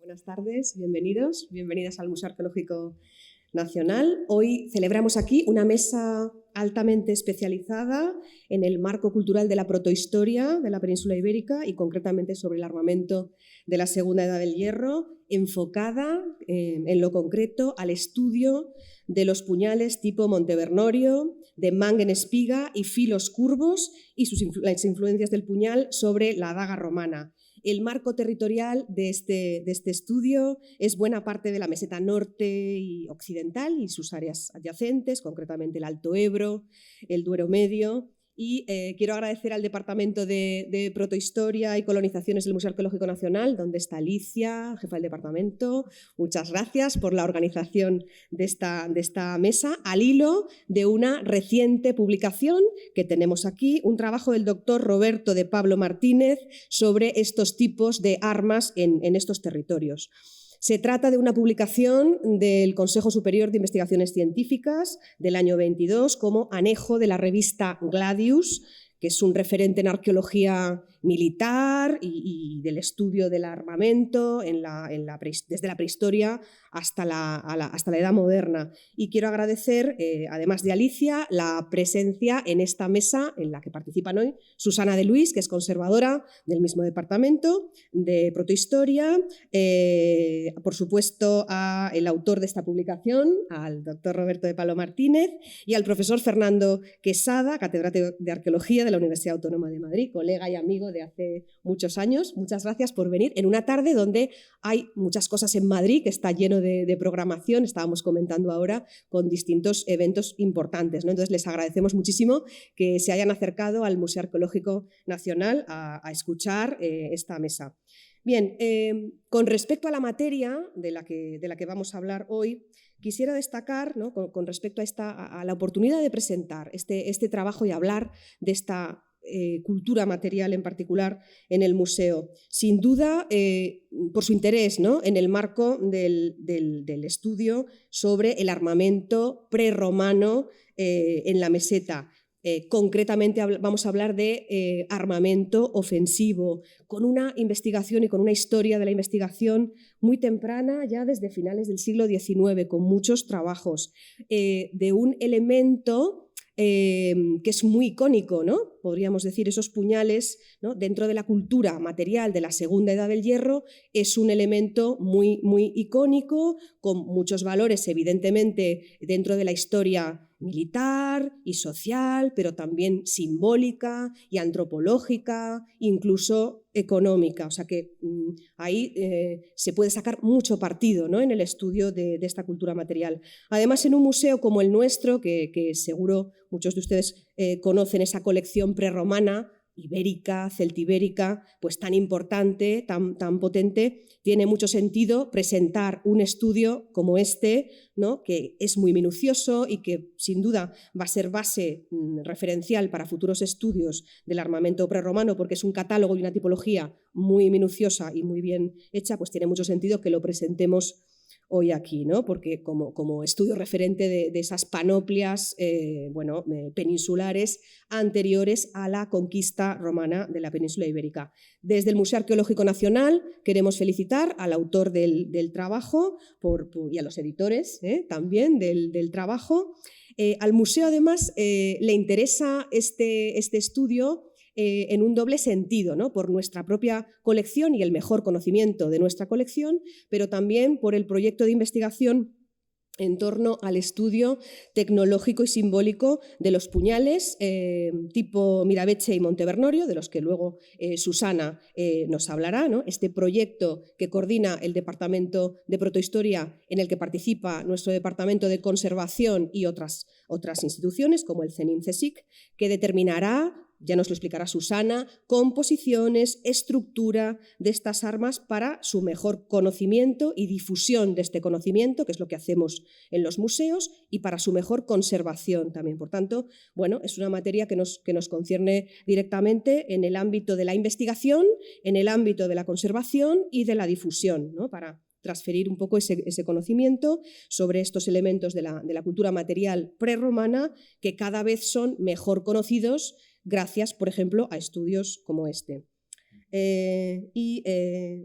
Buenas tardes, bienvenidos, bienvenidas al Museo Arqueológico Nacional. Hoy celebramos aquí una mesa altamente especializada en el marco cultural de la protohistoria de la península ibérica y concretamente sobre el armamento de la Segunda Edad del Hierro, enfocada en lo concreto al estudio de los puñales tipo Montevernorio, de mangue en espiga y filos curvos y las influencias del puñal sobre la daga romana. El marco territorial de este estudio es buena parte de la meseta norte y occidental y sus áreas adyacentes, concretamente el Alto Ebro, el Duero Medio. Y quiero agradecer al Departamento de Protohistoria y Colonizaciones del Museo Arqueológico Nacional, donde está Alicia, jefa del departamento. Muchas gracias por la organización de esta mesa, al hilo de una reciente publicación que tenemos aquí, un trabajo del doctor Roberto de Pablo Martínez sobre estos tipos de armas en estos territorios. Se trata de una publicación del Consejo Superior de Investigaciones Científicas del año 22 como anejo de la revista Gladius, que es un referente en arqueología militar y del estudio del armamento desde la prehistoria hasta la Edad Moderna. Y quiero agradecer, además de Alicia, la presencia en esta mesa en la que participan hoy Susana de Luis, que es conservadora del mismo departamento de protohistoria, por supuesto al autor de esta publicación, al doctor Roberto de Pablo Martínez, y al profesor Fernando Quesada, catedrático de Arqueología de la Universidad Autónoma de Madrid, colega y amigo de hace muchos años. Muchas gracias por venir en una tarde donde hay muchas cosas en Madrid, que está lleno de programación, estábamos comentando ahora, con distintos eventos importantes, ¿no? Entonces les agradecemos muchísimo que se hayan acercado al Museo Arqueológico Nacional a escuchar esta mesa. Bien, con respecto a la materia de la que vamos a hablar hoy, quisiera destacar, ¿no?, con respecto a la oportunidad de presentar este trabajo y hablar de esta cultura material en particular en el museo. Sin duda, por su interés, ¿no?, en el marco del estudio sobre el armamento prerromano en la meseta. Concretamente vamos a hablar de armamento ofensivo, con una investigación y con una historia de la investigación muy temprana, ya desde finales del siglo XIX, con muchos trabajos, de un elemento que es muy icónico, ¿no? Podríamos decir, esos puñales, ¿no?, dentro de la cultura material de la Segunda Edad del Hierro, es un elemento muy, muy icónico, con muchos valores, evidentemente, dentro de la historia militar y social, pero también simbólica y antropológica, incluso económica. O sea que ahí se puede sacar mucho partido, ¿no?, en el estudio de esta cultura material. Además, en un museo como el nuestro, que seguro muchos de ustedes conocen esa colección prerromana, ibérica, celtibérica, pues tan importante, tan potente, tiene mucho sentido presentar un estudio como este, ¿no?, que es muy minucioso y que sin duda va a ser base referencial para futuros estudios del armamento prerromano, porque es un catálogo y una tipología muy minuciosa y muy bien hecha. Pues tiene mucho sentido que lo presentemos hoy aquí, ¿no?, porque como estudio referente de esas panoplias peninsulares anteriores a la conquista romana de la península ibérica. Desde el Museo Arqueológico Nacional queremos felicitar al autor del trabajo y a los editores también del trabajo. Al museo, además, le interesa este estudio en un doble sentido, ¿no?, por nuestra propia colección y el mejor conocimiento de nuestra colección, pero también por el proyecto de investigación en torno al estudio tecnológico y simbólico de los puñales tipo Mirabeche y Montevernorio, de los que luego Susana nos hablará, ¿no? Este proyecto que coordina el Departamento de Protohistoria, en el que participa nuestro Departamento de Conservación y otras instituciones, como el CENIM-CSIC, que determinará, ya nos lo explicará Susana, composiciones, estructura de estas armas para su mejor conocimiento y difusión de este conocimiento, que es lo que hacemos en los museos, y para su mejor conservación también. Por tanto, bueno, es una materia que nos concierne directamente en el ámbito de la investigación, en el ámbito de la conservación y de la difusión, ¿no?, para transferir un poco ese conocimiento sobre estos elementos de la cultura material prerromana, que cada vez son mejor conocidos gracias, por ejemplo, a estudios como este.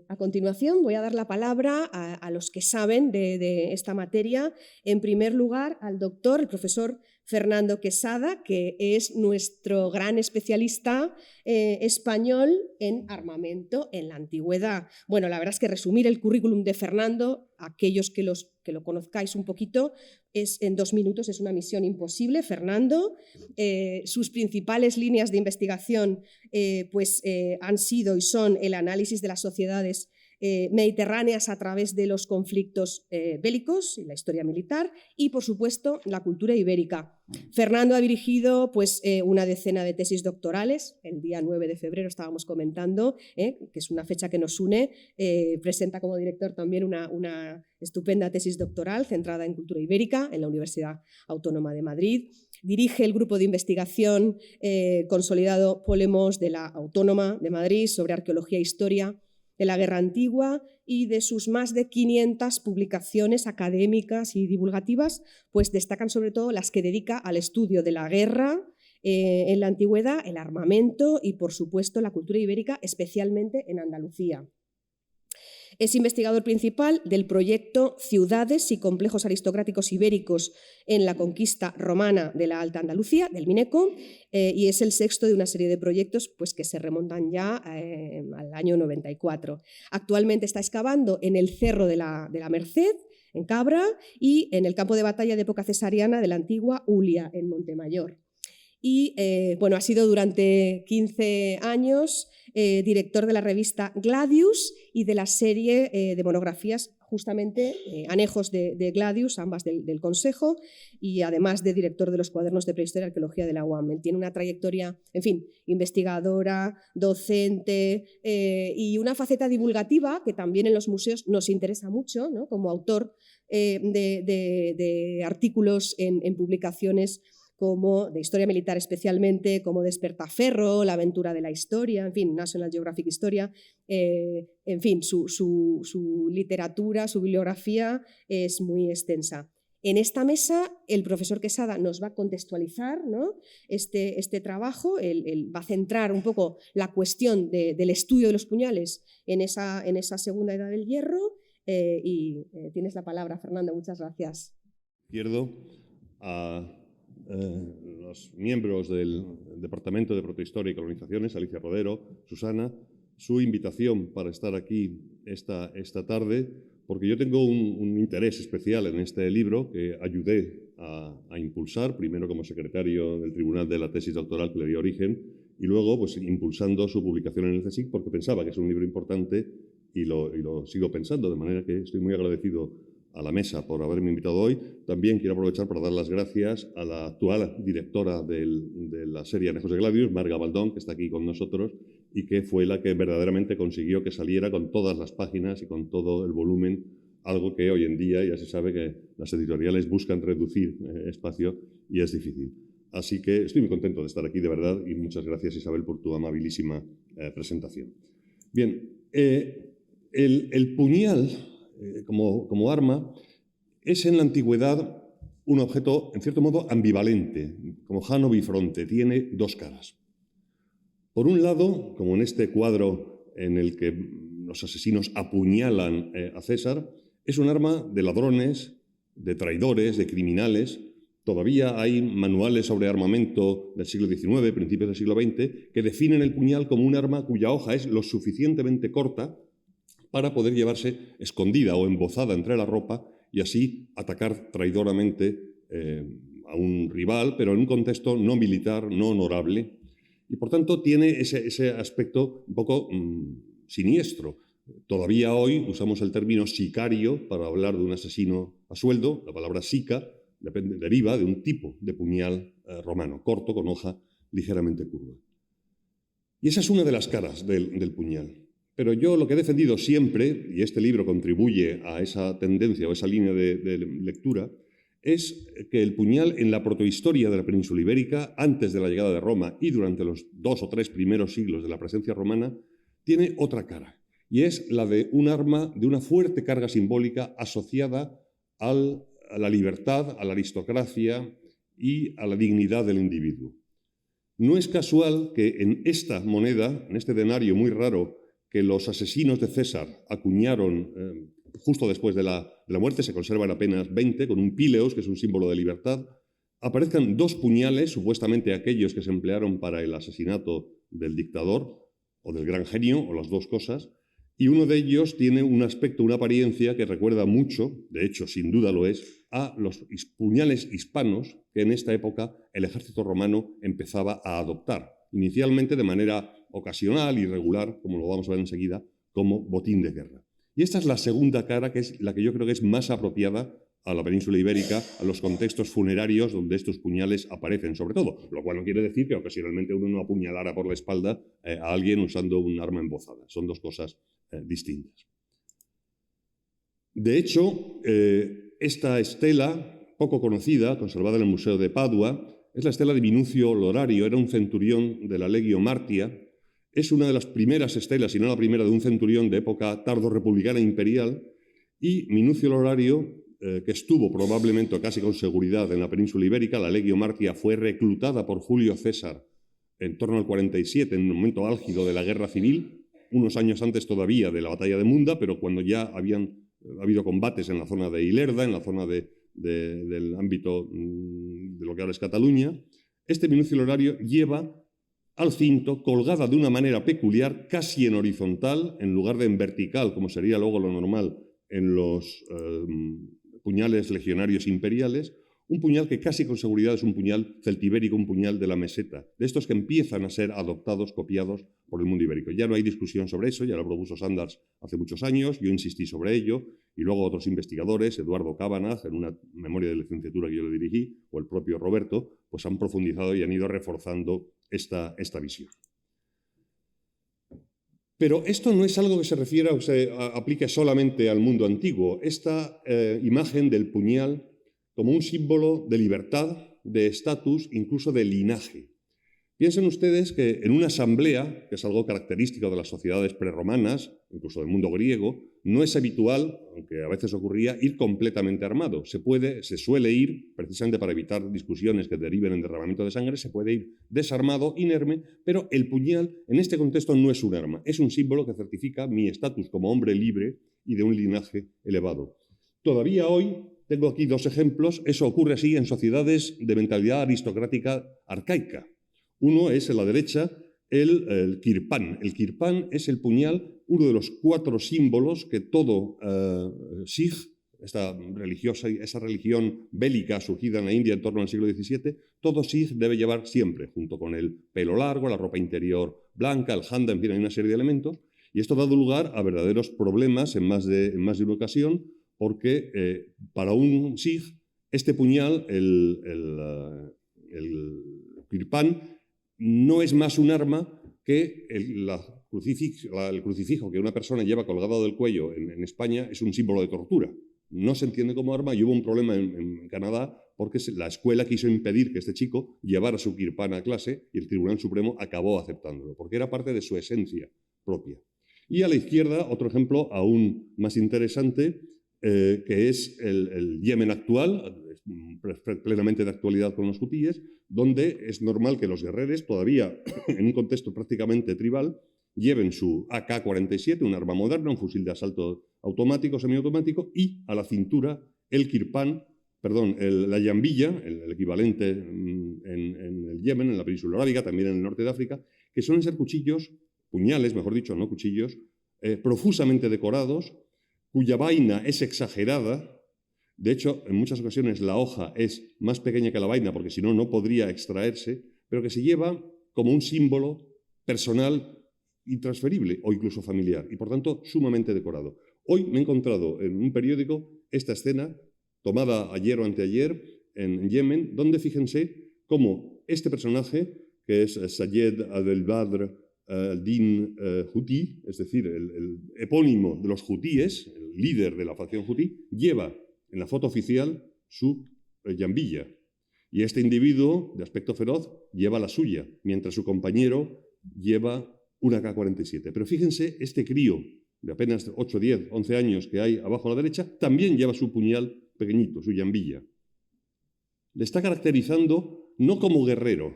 A continuación voy a dar la palabra a los que saben de esta materia. En primer lugar, al doctor, el profesor Fernando Quesada, que es nuestro gran especialista español en armamento en la antigüedad. Bueno, la verdad es que resumir el currículum de Fernando, aquellos que lo conozcáis un poquito, en 2 minutos es una misión imposible. Fernando, sus principales líneas de investigación han sido y son el análisis de las sociedades mediterráneas a través de los conflictos bélicos y la historia militar y, por supuesto, la cultura ibérica. Fernando ha dirigido una decena de tesis doctorales. El día 9 de febrero estábamos comentando, que es una fecha que nos une. Presenta como director también una estupenda tesis doctoral centrada en cultura ibérica en la Universidad Autónoma de Madrid. Dirige el grupo de investigación consolidado Polemos de la Autónoma de Madrid sobre arqueología e historia de la Guerra Antigua, y de sus más de 500 publicaciones académicas y divulgativas, pues destacan sobre todo las que dedica al estudio de la guerra en la antigüedad, el armamento y, por supuesto, la cultura ibérica, especialmente en Andalucía. Es investigador principal del proyecto Ciudades y complejos aristocráticos ibéricos en la conquista romana de la Alta Andalucía, del Mineco, y es el sexto de una serie de proyectos que se remontan ya al año 94. Actualmente está excavando en el Cerro de la Merced, en Cabra, y en el campo de batalla de época cesariana de la antigua Ulia, en Montemayor. Y ha sido durante 15 años director de la revista Gladius y de la serie de monografías, justamente anejos de Gladius, ambas del Consejo, y además de director de los cuadernos de prehistoria y arqueología de la UAM. Él tiene una trayectoria, en fin, investigadora, docente y una faceta divulgativa que también en los museos nos interesa mucho, ¿no? Como autor de artículos en publicaciones como de historia militar especialmente, como Despertaferro, La aventura de la historia, en fin, National Geographic Historia, en fin, su literatura, su bibliografía es muy extensa. En esta mesa el profesor Quesada nos va a contextualizar, ¿no? este trabajo, él va a centrar un poco la cuestión del estudio de los puñales en esa segunda edad del hierro tienes la palabra, Fernando, muchas gracias. Izquierdo a los miembros del Departamento de Protohistoria y Colonizaciones, Alicia Rodero, Susana, su invitación para estar aquí esta tarde, porque yo tengo un interés especial en este libro que ayudé a impulsar, primero como secretario del Tribunal de la tesis doctoral que le dio origen, y luego pues, impulsando su publicación en el CSIC, porque pensaba que es un libro importante y lo sigo pensando, de manera que estoy muy agradecido a la mesa por haberme invitado hoy. También quiero aprovechar para dar las gracias a la actual directora de la serie Anejos de Gladius, Marga Baldón, que está aquí con nosotros y que fue la que verdaderamente consiguió que saliera con todas las páginas y con todo el volumen, algo que hoy en día ya se sabe que las editoriales buscan reducir espacio y es difícil. Así que estoy muy contento de estar aquí, de verdad, y muchas gracias, Isabel, por tu amabilísima presentación. Bien, el puñal como arma es en la antigüedad un objeto, en cierto modo, ambivalente, como Jano bifronte, tiene dos caras. Por un lado, como en este cuadro en el que los asesinos apuñalan a César, es un arma de ladrones, de traidores, de criminales. Todavía hay manuales sobre armamento del siglo XIX, principios del siglo XX, que definen el puñal como un arma cuya hoja es lo suficientemente corta para poder llevarse escondida o embozada entre la ropa y así atacar traidoramente a un rival, pero en un contexto no militar, no honorable. Y por tanto tiene ese aspecto un poco siniestro. Todavía hoy usamos el término sicario para hablar de un asesino a sueldo. La palabra sica deriva de un tipo de puñal romano, corto, con hoja ligeramente curva. Y esa es una de las caras del puñal. Pero yo lo que he defendido siempre, y este libro contribuye a esa tendencia o esa línea de lectura, es que el puñal en la protohistoria de la península ibérica, antes de la llegada de Roma y durante los 2 o 3 primeros siglos de la presencia romana, tiene otra cara, y es la de un arma de una fuerte carga simbólica asociada a la libertad, a la aristocracia y a la dignidad del individuo. No es casual que en esta moneda, en este denario muy raro, que los asesinos de César acuñaron justo después de la muerte, se conservan apenas 20, con un píleos, que es un símbolo de libertad, aparezcan 2 puñales, supuestamente aquellos que se emplearon para el asesinato del dictador o del gran genio, o las 2 cosas, y uno de ellos tiene un aspecto, una apariencia que recuerda mucho, de hecho, sin duda lo es, a los puñales hispanos que en esta época el ejército romano empezaba a adoptar, inicialmente de manera ocasional, irregular, como lo vamos a ver enseguida, como botín de guerra. Y esta es la segunda cara, que es la que yo creo que es más apropiada a la península ibérica, a los contextos funerarios donde estos puñales aparecen, sobre todo, lo cual no quiere decir que ocasionalmente uno no apuñalara por la espalda a alguien usando un arma embozada. Son 2 cosas distintas. De hecho, esta estela, poco conocida, conservada en el Museo de Padua, es la estela de Minucio Lorario, era un centurión de la Legio Martia. Es una de las primeras estelas, si no la primera, de un centurión de época tardo-republicana imperial, y Minucio Lorario, que estuvo probablemente casi con seguridad en la península ibérica, la Legio Martia fue reclutada por Julio César en torno al 47, en un momento álgido de la guerra civil, unos años antes todavía de la batalla de Munda, pero cuando ya habían habido combates en la zona de Ilerda, en la zona del ámbito de lo que ahora es Cataluña. Este Minucio Lorario lleva al cinto, colgada de una manera peculiar, casi en horizontal, en lugar de en vertical, como sería luego lo normal en los puñales legionarios imperiales, un puñal que casi con seguridad es un puñal celtibérico, un puñal de la meseta, de estos que empiezan a ser adoptados, copiados por el mundo ibérico. Ya no hay discusión sobre eso, ya lo propuso Sanders hace muchos años, yo insistí sobre ello, y luego otros investigadores, Eduardo Cabanagh, en una memoria de licenciatura que yo le dirigí, o el propio Roberto, pues han profundizado y han ido reforzando esta visión. Pero esto no es algo que se refiera o se aplique solamente al mundo antiguo. Esta imagen del puñal como un símbolo de libertad, de estatus, incluso de linaje. Piensen ustedes que en una asamblea, que es algo característico de las sociedades prerromanas, incluso del mundo griego, no es habitual, aunque a veces ocurría, ir completamente armado. Se suele ir, precisamente para evitar discusiones que deriven en derramamiento de sangre, se puede ir desarmado, inerme, pero el puñal en este contexto no es un arma, es un símbolo que certifica mi estatus como hombre libre y de un linaje elevado. Todavía hoy, tengo aquí 2 ejemplos, eso ocurre así en sociedades de mentalidad aristocrática arcaica. Uno es, en la derecha, el kirpán. El kirpán es el puñal, uno de los 4 símbolos que todo Sikh, esa religión bélica surgida en la India en torno al siglo XVII, todo Sikh debe llevar siempre, junto con el pelo largo, la ropa interior blanca, el handa, en fin, hay una serie de elementos, y esto ha dado lugar a verdaderos problemas en más de una ocasión, porque para un Sikh, este puñal, el kirpán, no es más un arma que el crucifijo que una persona lleva colgado del cuello en España es un símbolo de tortura. No se entiende como arma y hubo un problema en Canadá porque la escuela quiso impedir que este chico llevara su kirpán a clase y el Tribunal Supremo acabó aceptándolo, porque era parte de su esencia propia. Y a la izquierda, otro ejemplo aún más interesante, que es el Yemen actual, plenamente de actualidad con los hutíes, donde es normal que los guerreros, todavía en un contexto prácticamente tribal, lleven su AK-47, un arma moderna, un fusil de asalto automático, semiautomático, y a la cintura el kirpán, la yambilla, el equivalente en el Yemen, en la península arábiga, también en el norte de África, que suelen ser cuchillos, puñales, mejor dicho, no cuchillos, profusamente decorados, cuya vaina es exagerada. De hecho, en muchas ocasiones la hoja es más pequeña que la vaina, porque si no, no podría extraerse, pero que se lleva como un símbolo personal intransferible o incluso familiar, y por tanto sumamente decorado. Hoy me he encontrado en un periódico esta escena, tomada ayer o anteayer en Yemen, donde fíjense cómo este personaje, que es Sayed Abdelbadr al-Din Houthi, es decir, el epónimo de los hutíes, el líder de la facción hutí, lleva en la foto oficial su yambilla. Y este individuo, de aspecto feroz, lleva la suya, mientras su compañero lleva una AK-47. Pero fíjense, este crío de apenas 8, 10, 11 años que hay abajo a la derecha, también lleva su puñal pequeñito, su yambilla. Le está caracterizando no como guerrero,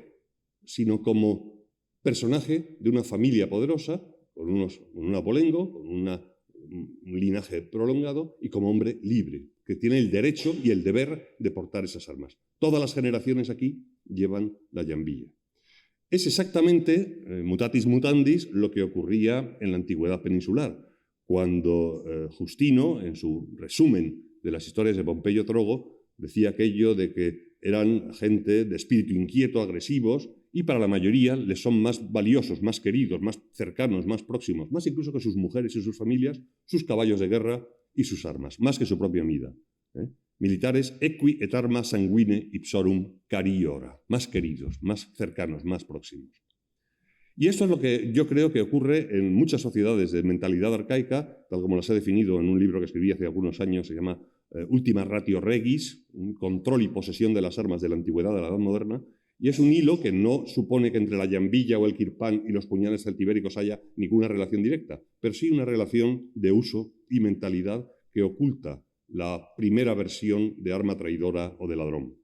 sino como personaje de una familia poderosa, con un abolengo, con un linaje prolongado y como hombre libre, que tiene el derecho y el deber de portar esas armas. Todas las generaciones aquí llevan la llambilla. Es exactamente, mutatis mutandis, lo que ocurría en la antigüedad peninsular, cuando Justino, en su resumen de las historias de Pompeyo Trogo, decía aquello de que eran gente de espíritu inquieto, agresivos, y para la mayoría les son más valiosos, más queridos, más cercanos, más próximos, más incluso que sus mujeres y sus familias, sus caballos de guerra y sus armas, más que su propia vida. Militares equi et arma sanguine ipsorum cariora, más queridos, más cercanos, más próximos. Y esto es lo que yo creo que ocurre en muchas sociedades de mentalidad arcaica, tal como las he definido en un libro que escribí hace algunos años, se llama Ultima Ratio Regis, un control y posesión de las armas de la antigüedad a la Edad Moderna, y es un hilo que no supone que entre la llambilla o el kirpán y los puñales celtibéricos haya ninguna relación directa, pero sí una relación de uso y mentalidad que oculta la primera versión de arma traidora o de ladrón.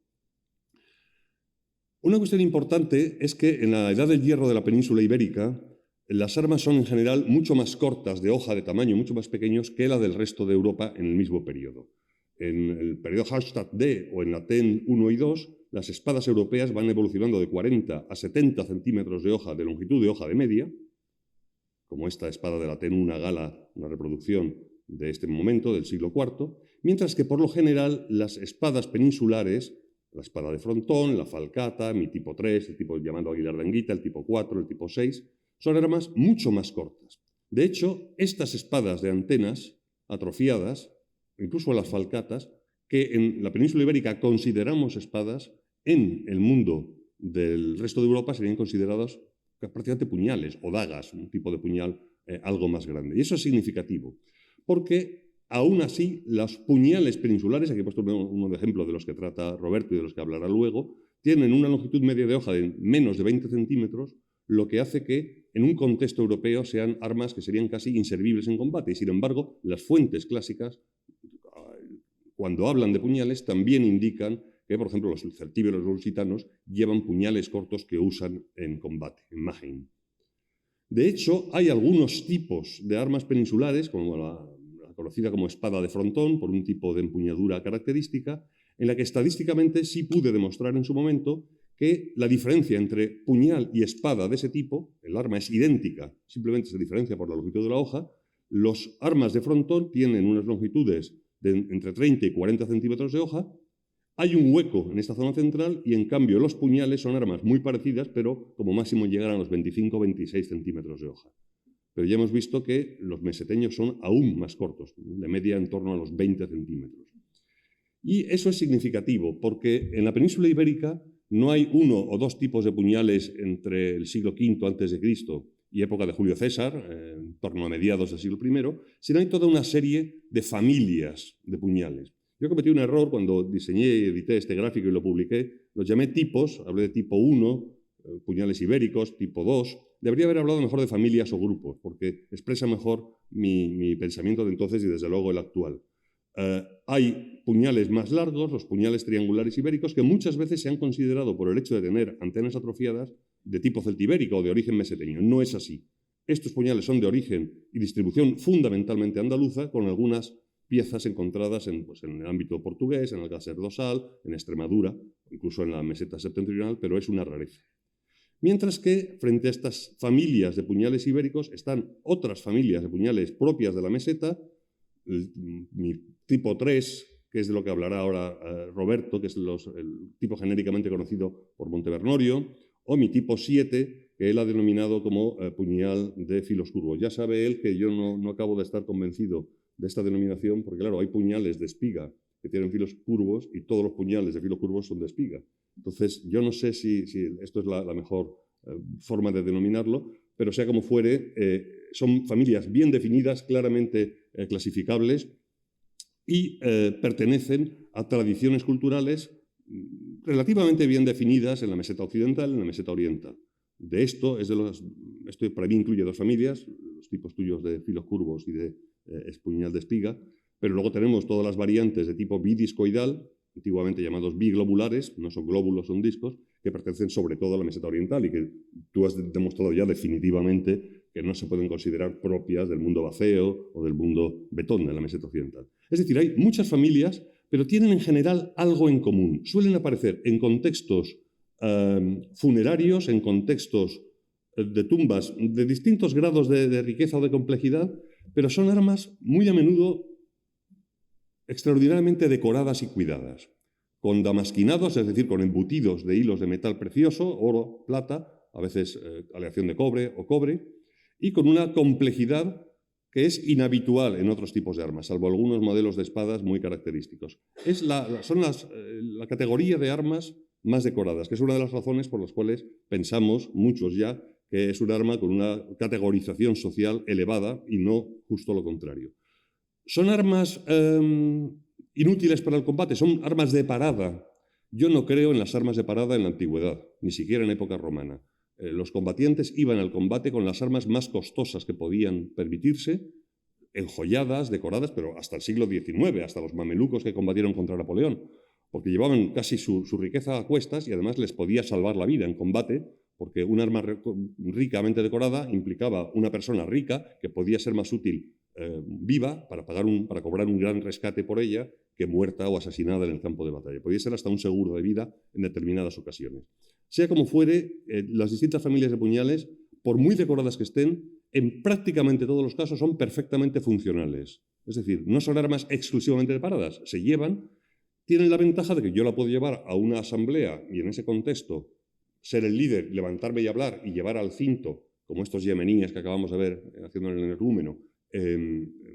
Una cuestión importante es que en la Edad del Hierro de la península ibérica las armas son en general mucho más cortas, de hoja, de tamaño mucho más pequeños que la del resto de Europa en el mismo periodo. En el periodo Hallstatt D o en la TEN 1 y 2, las espadas europeas van evolucionando de 40 a 70 centímetros de hoja, de longitud de hoja de media, como esta espada de la TEN 1 Gala, una reproducción de este momento, del siglo IV, mientras que por lo general las espadas peninsulares, la espada de frontón, la falcata, mi tipo 3, el tipo llamado Aguilar de Anguita, el tipo 4, el tipo 6, son armas mucho más cortas. De hecho, estas espadas de antenas atrofiadas, incluso las falcatas, que en la península ibérica consideramos espadas, en el mundo del resto de Europa serían consideradas prácticamente puñales o dagas, un tipo de puñal algo más grande. Y eso es significativo, porque aún así los puñales peninsulares, aquí he puesto un ejemplo de los que trata Roberto y de los que hablará luego, tienen una longitud media de hoja de menos de 20 centímetros, lo que hace que en un contexto europeo sean armas que serían casi inservibles en combate. Y sin embargo, las fuentes clásicas, cuando hablan de puñales, también indican que, por ejemplo, los celtíberos y los lusitanos llevan puñales cortos que usan en combate, en Magen. De hecho, hay algunos tipos de armas peninsulares, como la conocida como espada de frontón, por un tipo de empuñadura característica, en la que estadísticamente sí pude demostrar en su momento que la diferencia entre puñal y espada de ese tipo, el arma es idéntica, simplemente se diferencia por la longitud de la hoja. Los armas de frontón tienen unas longitudes de entre 30 y 40 centímetros de hoja. Hay un hueco en esta zona central y, en cambio, los puñales son armas muy parecidas, pero como máximo llegan a los 25 o 26 centímetros de hoja. Pero ya hemos visto que los meseteños son aún más cortos, de media en torno a los 20 centímetros. Y eso es significativo, porque en la península ibérica no hay uno o dos tipos de puñales entre el siglo V a.C. y época de Julio César, en torno a mediados del siglo I, sino hay toda una serie de familias de puñales. Yo cometí un error cuando diseñé y edité este gráfico y lo publiqué. Los llamé tipos, hablé de tipo 1, puñales ibéricos, tipo 2. Debería haber hablado mejor de familias o grupos, porque expresa mejor mi pensamiento de entonces y desde luego el actual. Hay puñales más largos, los puñales triangulares ibéricos, que muchas veces se han considerado, por el hecho de tener antenas atrofiadas, de tipo celtibérico o de origen meseteño. No es así. Estos puñales son de origen y distribución fundamentalmente andaluza, con algunas piezas encontradas en el ámbito portugués, en Alcácer do Sal, en Extremadura, incluso en la meseta septentrional, pero es una rareza. Mientras que, frente a estas familias de puñales ibéricos, están otras familias de puñales propias de la meseta, mi tipo 3, que es de lo que hablará ahora Roberto, que es el tipo genéricamente conocido por Montevernorio, o mi tipo 7, que él ha denominado como puñal de filos curvos. Ya sabe él que yo no acabo de estar convencido de esta denominación, porque claro, hay puñales de espiga que tienen filos curvos y todos los puñales de filos curvos son de espiga. Entonces, yo no sé si esto es la mejor forma de denominarlo, pero sea como fuere, son familias bien definidas, claramente clasificables y pertenecen a tradiciones culturales relativamente bien definidas en la meseta occidental y en la meseta oriental. De esto para mí incluye dos familias, los tipos tuyos de filos curvos y de puñal de espiga, pero luego tenemos todas las variantes de tipo bidiscoidal, antiguamente llamados biglobulares, no son glóbulos, son discos, que pertenecen sobre todo a la meseta oriental y que tú has demostrado ya definitivamente que no se pueden considerar propias del mundo vaceo o del mundo betón de la meseta occidental. Es decir, hay muchas familias, pero tienen en general algo en común. Suelen aparecer en contextos funerarios, en contextos de tumbas de distintos grados de riqueza o de complejidad, pero son armas muy a menudo extraordinariamente decoradas y cuidadas, con damasquinados, es decir, con embutidos de hilos de metal precioso, oro, plata, a veces aleación de cobre o cobre, y con una complejidad que es inhabitual en otros tipos de armas, salvo algunos modelos de espadas muy característicos. Son la categoría de armas más decoradas, que es una de las razones por las cuales pensamos, muchos ya, que es un arma con una categorización social elevada y no justo lo contrario. ¿Son armas inútiles para el combate? ¿Son armas de parada? Yo no creo en las armas de parada en la antigüedad, ni siquiera en época romana. Los combatientes iban al combate con las armas más costosas que podían permitirse, enjolladas, decoradas, pero hasta el siglo XIX, hasta los mamelucos que combatieron contra Napoleón, porque llevaban casi su riqueza a cuestas y además les podía salvar la vida en combate, porque un arma ricamente decorada implicaba una persona rica que podía ser más útil viva para cobrar un gran rescate por ella que muerta o asesinada en el campo de batalla. Podía ser hasta un seguro de vida en determinadas ocasiones. Sea como fuere, las distintas familias de puñales, por muy decoradas que estén, en prácticamente todos los casos son perfectamente funcionales. Es decir, no son armas exclusivamente de paradas, se llevan, tienen la ventaja de que yo la puedo llevar a una asamblea y en ese contexto ser el líder, levantarme y hablar y llevar al cinto, como estos yemeníes que acabamos de ver haciendo en el energúmeno,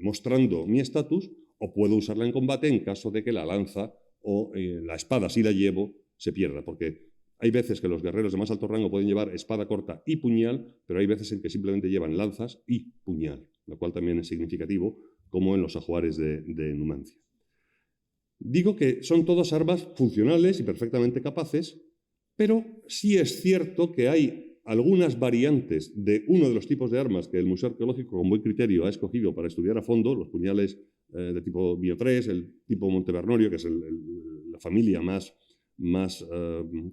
mostrando mi estatus, o puedo usarla en combate en caso de que la lanza o la espada, si la llevo, se pierda, porque hay veces que los guerreros de más alto rango pueden llevar espada corta y puñal, pero hay veces en que simplemente llevan lanzas y puñal, lo cual también es significativo, como en los ajuares de Numancia. Digo que son todas armas funcionales y perfectamente capaces, pero sí es cierto que hay algunas variantes de uno de los tipos de armas que el Museo Arqueológico con buen criterio ha escogido para estudiar a fondo, los puñales de tipo Bio 3, el tipo Montevernorio, que es la familia más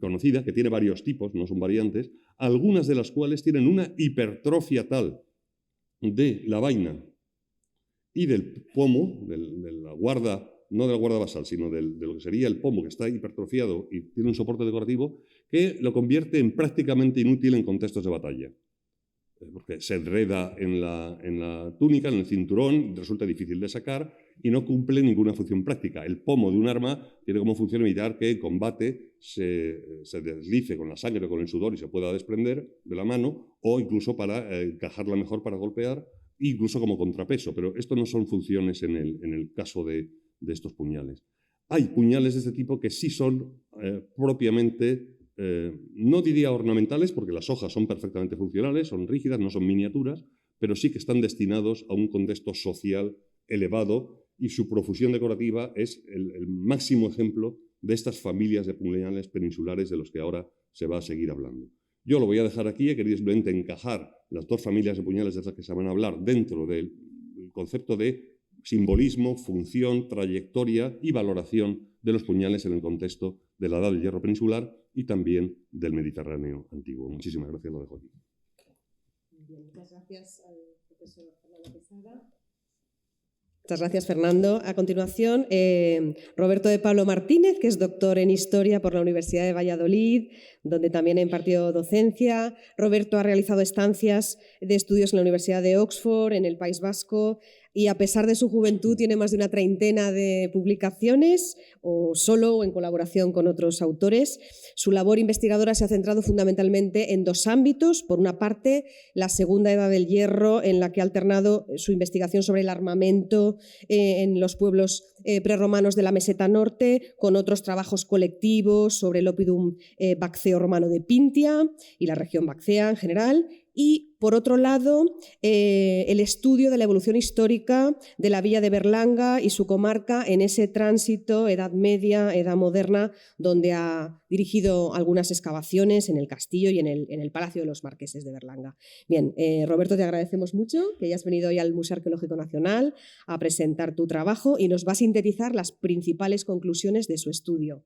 conocida, que tiene varios tipos, no son variantes, algunas de las cuales tienen una hipertrofia tal de la vaina y del pomo, de la guarda, no de la guarda basal, sino de lo que sería el pomo, que está hipertrofiado y tiene un soporte decorativo, que lo convierte en prácticamente inútil en contextos de batalla. Porque se enreda en la túnica, en el cinturón, resulta difícil de sacar y no cumple ninguna función práctica. El pomo de un arma tiene como función evitar que en combate se deslice con la sangre o con el sudor y se pueda desprender de la mano, o incluso para encajarla mejor para golpear, incluso como contrapeso. Pero esto no son funciones en el caso de estos puñales. Hay puñales de este tipo que sí son propiamente, no diría ornamentales, porque las hojas son perfectamente funcionales, son rígidas, no son miniaturas, pero sí que están destinados a un contexto social elevado y su profusión decorativa es el máximo ejemplo de estas familias de puñales peninsulares de los que ahora se va a seguir hablando. Yo lo voy a dejar aquí, he querido simplemente encajar las dos familias de puñales de las que se van a hablar dentro del concepto de simbolismo, función, trayectoria y valoración de los puñales en el contexto de la Edad del Hierro peninsular y también del Mediterráneo antiguo. Muchísimas gracias, lo dejo aquí. Bien, muchas gracias al profesor Fernando Quesada. Muchas gracias, Fernando. A continuación, Roberto de Pablo Martínez, que es doctor en Historia por la Universidad de Valladolid, donde también ha impartido docencia. Roberto ha realizado estancias de estudios en la Universidad de Oxford, en el País Vasco, y a pesar de su juventud tiene más de una treintena de publicaciones, o solo o en colaboración con otros autores. Su labor investigadora se ha centrado fundamentalmente en dos ámbitos. Por una parte, la Segunda Edad del Hierro, en la que ha alternado su investigación sobre el armamento en los pueblos prerromanos de la Meseta Norte, con otros trabajos colectivos sobre el Oppidum Baceo romano de Pintia y la región Bacea en general. Y, por otro lado, el estudio de la evolución histórica de la villa de Berlanga y su comarca en ese tránsito Edad Media, Edad Moderna, donde ha dirigido algunas excavaciones en el castillo y en el Palacio de los Marqueses de Berlanga. Bien, Roberto, te agradecemos mucho que hayas venido hoy al Museo Arqueológico Nacional a presentar tu trabajo y nos va a sintetizar las principales conclusiones de su estudio.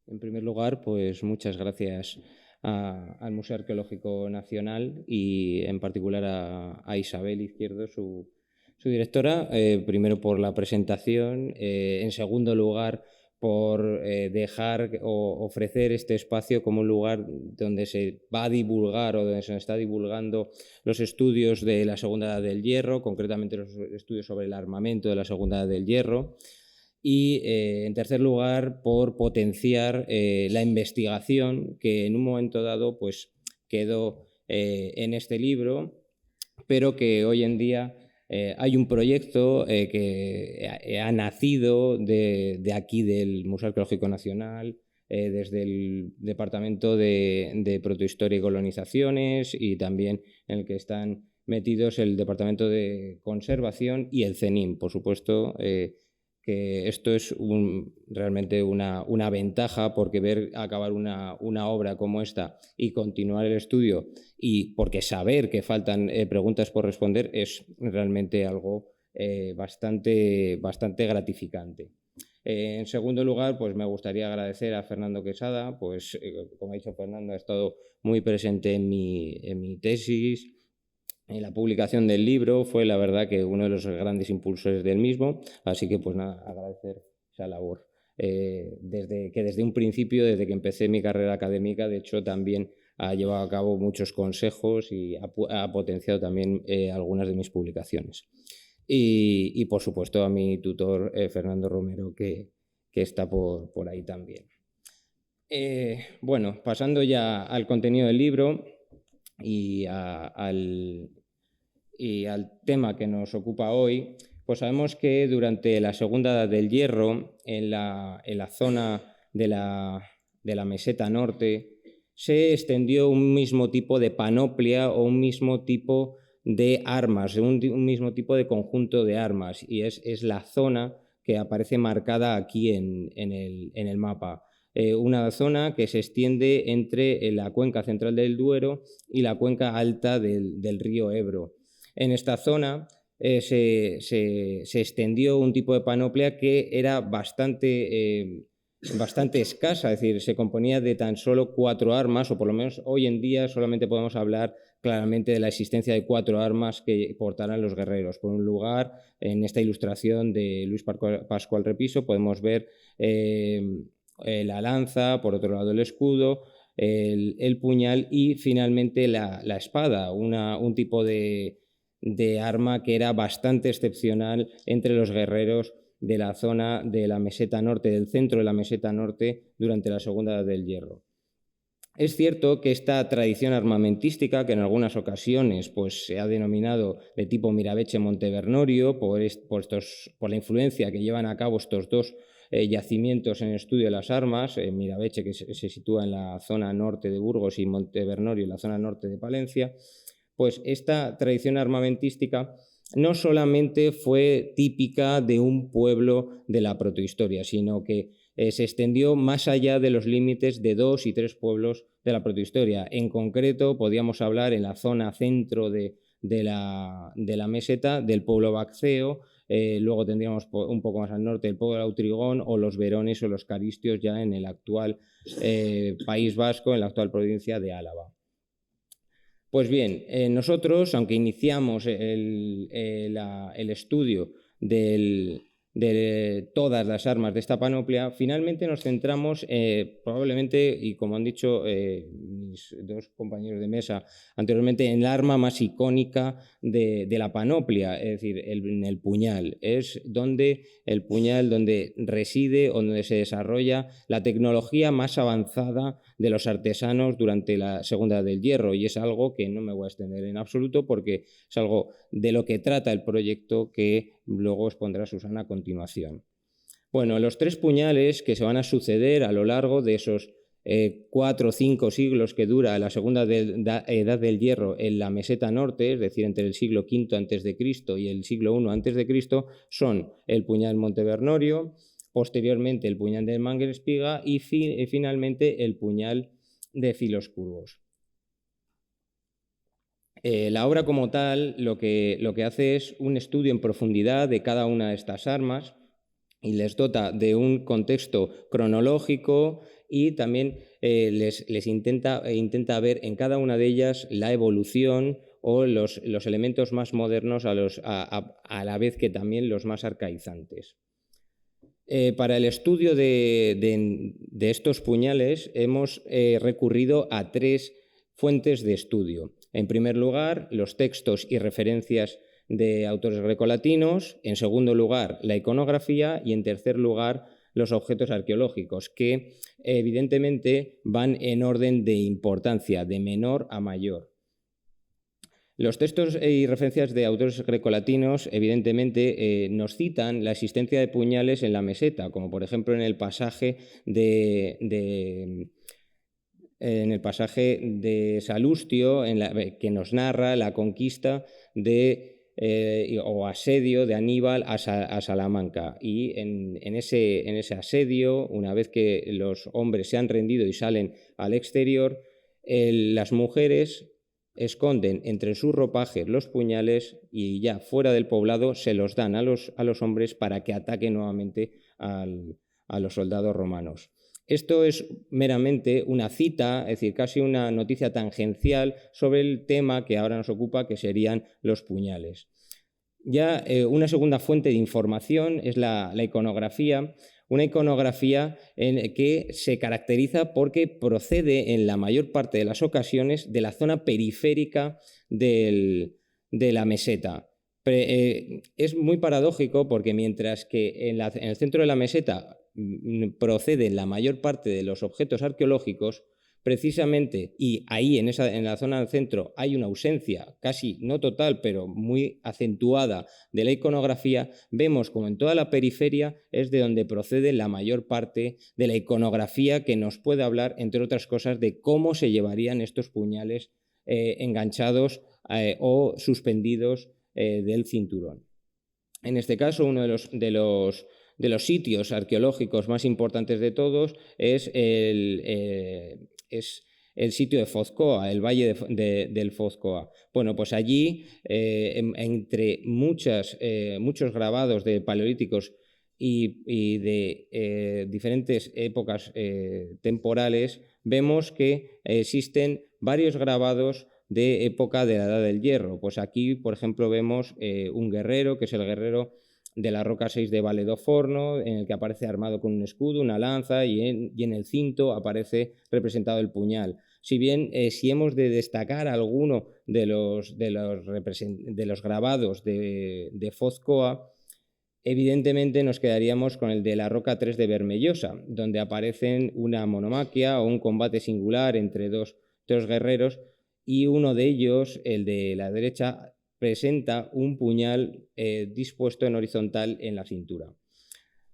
En primer lugar, pues muchas gracias al Museo Arqueológico Nacional y en particular a Isabel Izquierdo, su directora, primero por la presentación, en segundo lugar por dejar o ofrecer este espacio como un lugar donde se va a divulgar o donde se está divulgando los estudios de la Segunda Edad del Hierro, concretamente los estudios sobre el armamento de la Segunda Edad del Hierro. Y, en tercer lugar, por potenciar la investigación que en un momento dado pues, quedó en este libro, pero que hoy en día hay un proyecto que ha nacido de aquí del Museo Arqueológico Nacional, desde el Departamento de Protohistoria y Colonizaciones, y también en el que están metidos el Departamento de Conservación y el CENIM, por supuesto, que esto es realmente una ventaja, porque ver acabar una obra como esta y continuar el estudio, y porque saber que faltan preguntas por responder, es realmente algo bastante gratificante. En segundo lugar, pues me gustaría agradecer a Fernando Quesada, pues como ha dicho Fernando, ha estado muy presente en mi tesis. En la publicación del libro fue, la verdad, que uno de los grandes impulsores del mismo, así que pues nada, agradecer esa labor. Desde un principio, desde que empecé mi carrera académica, de hecho también ha llevado a cabo muchos consejos y ha potenciado también algunas de mis publicaciones. Y por supuesto a mi tutor Fernando Romero, que está por ahí también. Bueno, pasando ya al contenido del libro y al tema que nos ocupa hoy, pues sabemos que durante la Segunda Edad del Hierro, en la zona de la meseta norte, se extendió un mismo tipo de panoplia o un mismo tipo de armas, un mismo tipo de conjunto de armas, y es la zona que aparece marcada aquí en el mapa. Una zona que se extiende entre la cuenca central del Duero y la cuenca alta del río Ebro. En esta zona se extendió un tipo de panoplia que era bastante escasa, es decir, se componía de tan solo 4 armas, o por lo menos hoy en día solamente podemos hablar claramente de la existencia de 4 armas que portaran los guerreros. Por un lugar, en esta ilustración de Luis Pascual Repiso podemos ver la lanza, por otro lado el escudo, el puñal y finalmente la espada, un tipo de arma que era bastante excepcional entre los guerreros de la zona de la meseta norte, del centro de la meseta norte, durante la Segunda Edad del Hierro. Es cierto que esta tradición armamentística, que en algunas ocasiones pues, se ha denominado de tipo Mirabeche-Montevernorio, por la influencia que llevan a cabo estos dos yacimientos en el estudio de las armas, Mirabeche, que se sitúa en la zona norte de Burgos, y Montevernorio en la zona norte de Palencia, pues esta tradición armamentística no solamente fue típica de un pueblo de la protohistoria, sino que se extendió más allá de los límites de 2 y 3 pueblos de la protohistoria. En concreto, podíamos hablar en la zona centro de la meseta del pueblo Bacceo, luego tendríamos un poco más al norte el pueblo de Autrigón, o los Verones o los Caristios ya en el actual País Vasco, en la actual provincia de Álava. Pues bien, nosotros, aunque iniciamos el estudio de todas las armas de esta panoplia, finalmente nos centramos probablemente, y como han dicho mis dos compañeros de mesa anteriormente, en la arma más icónica de la panoplia, es decir, en el puñal. Es el puñal donde reside o donde se desarrolla la tecnología más avanzada de los artesanos durante la Segunda Edad del Hierro, y es algo que no me voy a extender en absoluto porque es algo de lo que trata el proyecto que luego expondrá Susana a continuación. Bueno, los 3 puñales que se van a suceder a lo largo de esos 4 o 5 siglos que dura la Segunda Edad del Hierro en la meseta norte, es decir, entre el siglo V a.C. y el siglo I a.C., son el puñal Montevernorio, posteriormente el puñal de Manguerespiga y finalmente el puñal de Filoscurvos. La obra como tal lo que hace es un estudio en profundidad de cada una de estas armas y les dota de un contexto cronológico y también les intenta ver en cada una de ellas la evolución o los elementos más modernos a la vez que también los más arcaizantes. Para el estudio de estos puñales hemos recurrido a 3 fuentes de estudio. En primer lugar, los textos y referencias de autores grecolatinos, en segundo lugar, la iconografía y en tercer lugar, los objetos arqueológicos, que evidentemente van en orden de importancia, de menor a mayor. Los textos y referencias de autores grecolatinos, evidentemente, nos citan la existencia de puñales en la meseta, como por ejemplo en el pasaje de Salustio, que nos narra la conquista o asedio de Aníbal a Salamanca. Y en ese asedio, una vez que los hombres se han rendido y salen al exterior, las mujeres esconden entre sus ropajes los puñales y ya fuera del poblado se los dan a los hombres para que ataquen nuevamente a los soldados romanos. Esto es meramente una cita, es decir, casi una noticia tangencial sobre el tema que ahora nos ocupa, que serían los puñales. Ya una segunda fuente de información es la iconografía, una iconografía que se caracteriza porque procede en la mayor parte de las ocasiones de la zona periférica de la meseta. Es muy paradójico porque mientras que en el centro de la meseta procede la mayor parte de los objetos arqueológicos, precisamente, y ahí en la zona del centro hay una ausencia casi no total, pero muy acentuada de la iconografía, vemos como en toda la periferia es de donde procede la mayor parte de la iconografía que nos puede hablar, entre otras cosas, de cómo se llevarían estos puñales enganchados o suspendidos del cinturón. En este caso, uno de los sitios arqueológicos más importantes de todos es el sitio de Fozcoa, el valle del Fozcoa. Bueno, pues allí, entre muchos grabados de paleolíticos y de diferentes épocas temporales, vemos que existen varios grabados de época de la Edad del Hierro. Pues aquí, por ejemplo, vemos un guerrero, que es el guerrero de la roca 6 de Valedoforno, en el que aparece armado con un escudo, una lanza, y en el cinto aparece representado el puñal. Si bien, si hemos de destacar alguno de los grabados de Fozcoa, evidentemente nos quedaríamos con el de la roca 3 de Vermellosa, donde aparecen una monomaquia o un combate singular entre dos guerreros, y uno de ellos, el de la derecha, presenta un puñal dispuesto en horizontal en la cintura.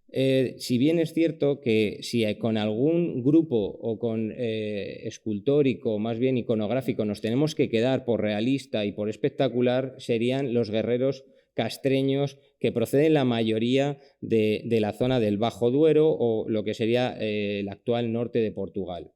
Si bien es cierto que si con algún grupo o con escultórico, más bien iconográfico, nos tenemos que quedar por realista y por espectacular, serían los guerreros castreños, que proceden la mayoría de la zona del Bajo Duero o lo que sería el actual norte de Portugal.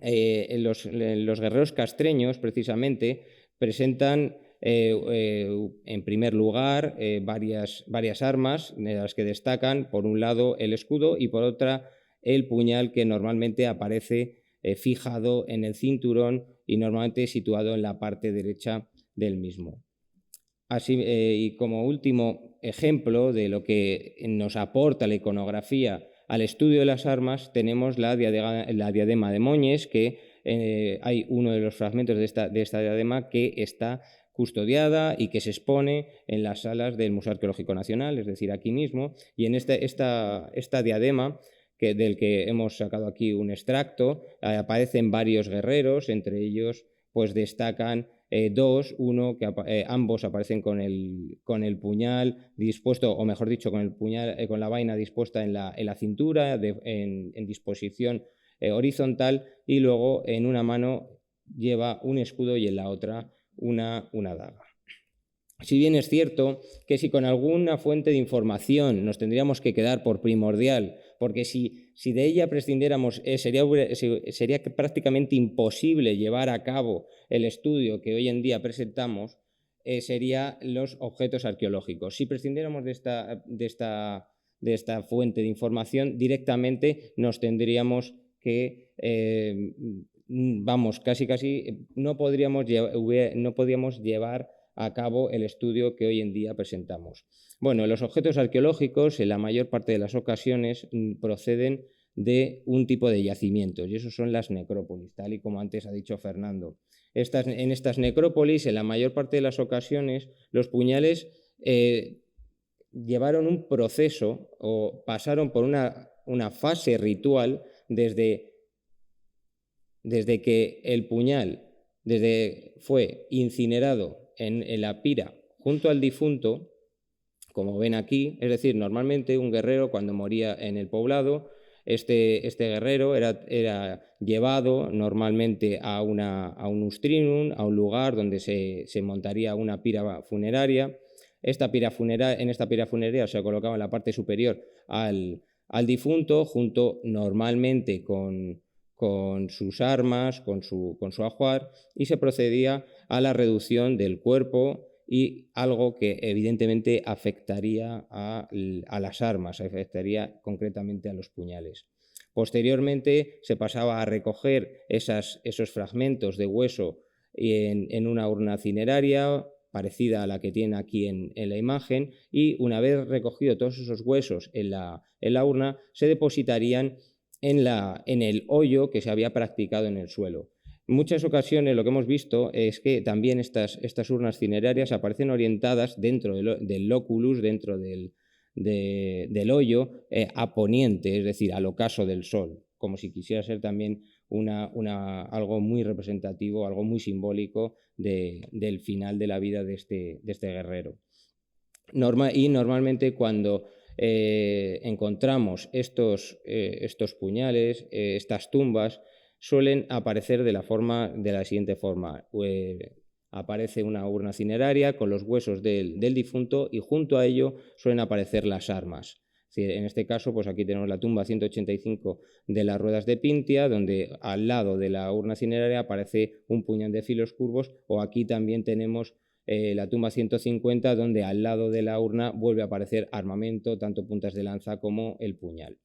Los guerreros castreños, precisamente, presentan en primer lugar varias armas, de las que destacan, por un lado, el escudo y por otra, el puñal, que normalmente aparece fijado en el cinturón y normalmente situado en la parte derecha del mismo. Así, y como último ejemplo de lo que nos aporta la iconografía al estudio de las armas, tenemos la diadema de Moñes, que hay uno de los fragmentos de esta diadema que está custodiada y que se expone en las salas del Museo Arqueológico Nacional, es decir, aquí mismo, y en esta diadema, del que hemos sacado aquí un extracto, aparecen varios guerreros, entre ellos pues destacan uno que ambos aparecen con el puñal dispuesto, o mejor dicho, con la vaina dispuesta en la cintura, en disposición horizontal, y luego en una mano lleva un escudo y en la otra una daga. Si bien es cierto que si con alguna fuente de información nos tendríamos que quedar por primordial, porque si de ella prescindiéramos sería prácticamente imposible llevar a cabo el estudio que hoy en día presentamos, serían los objetos arqueológicos. Si prescindiéramos de esta fuente de información, directamente nos tendríamos que casi no podríamos llevar a cabo el estudio que hoy en día presentamos. Bueno, los objetos arqueológicos en la mayor parte de las ocasiones proceden de un tipo de yacimientos, y esos son las necrópolis, tal y como antes ha dicho Fernando. En estas necrópolis, en la mayor parte de las ocasiones, los puñales llevaron un proceso o pasaron por una fase ritual desde que el puñal fue incinerado en la pira junto al difunto, como ven aquí. Es decir, normalmente un guerrero, cuando moría en el poblado, este guerrero era llevado normalmente a un ustrinum, a un lugar donde se montaría una pira funeraria. En esta pira funeraria se colocaba en la parte superior al difunto, junto normalmente con sus armas, con su ajuar, y se procedía a la reducción del cuerpo, y algo que evidentemente afectaría a las armas, afectaría concretamente a los puñales. Posteriormente se pasaba a recoger esos fragmentos de hueso en una urna cineraria parecida a la que tienen aquí en la imagen, y una vez recogido todos esos huesos en la urna, se depositarían en el hoyo que se había practicado en el suelo. En muchas ocasiones lo que hemos visto es que también estas urnas cinerarias aparecen orientadas dentro del lóculus, dentro del hoyo, a poniente, es decir, al ocaso del sol, como si quisiera ser también algo muy representativo, algo muy simbólico del final de la vida de este guerrero. Normalmente cuando encontramos estos puñales, estas tumbas, suelen aparecer de la siguiente forma. Aparece una urna cineraria con los huesos del difunto, y junto a ello suelen aparecer las armas. En este caso, pues aquí tenemos la tumba 185 de las Ruedas de Pintia, donde al lado de la urna cineraria aparece un puñal de filos curvos, o aquí también tenemos la tumba 150, donde al lado de la urna vuelve a aparecer armamento, tanto puntas de lanza como el puñal.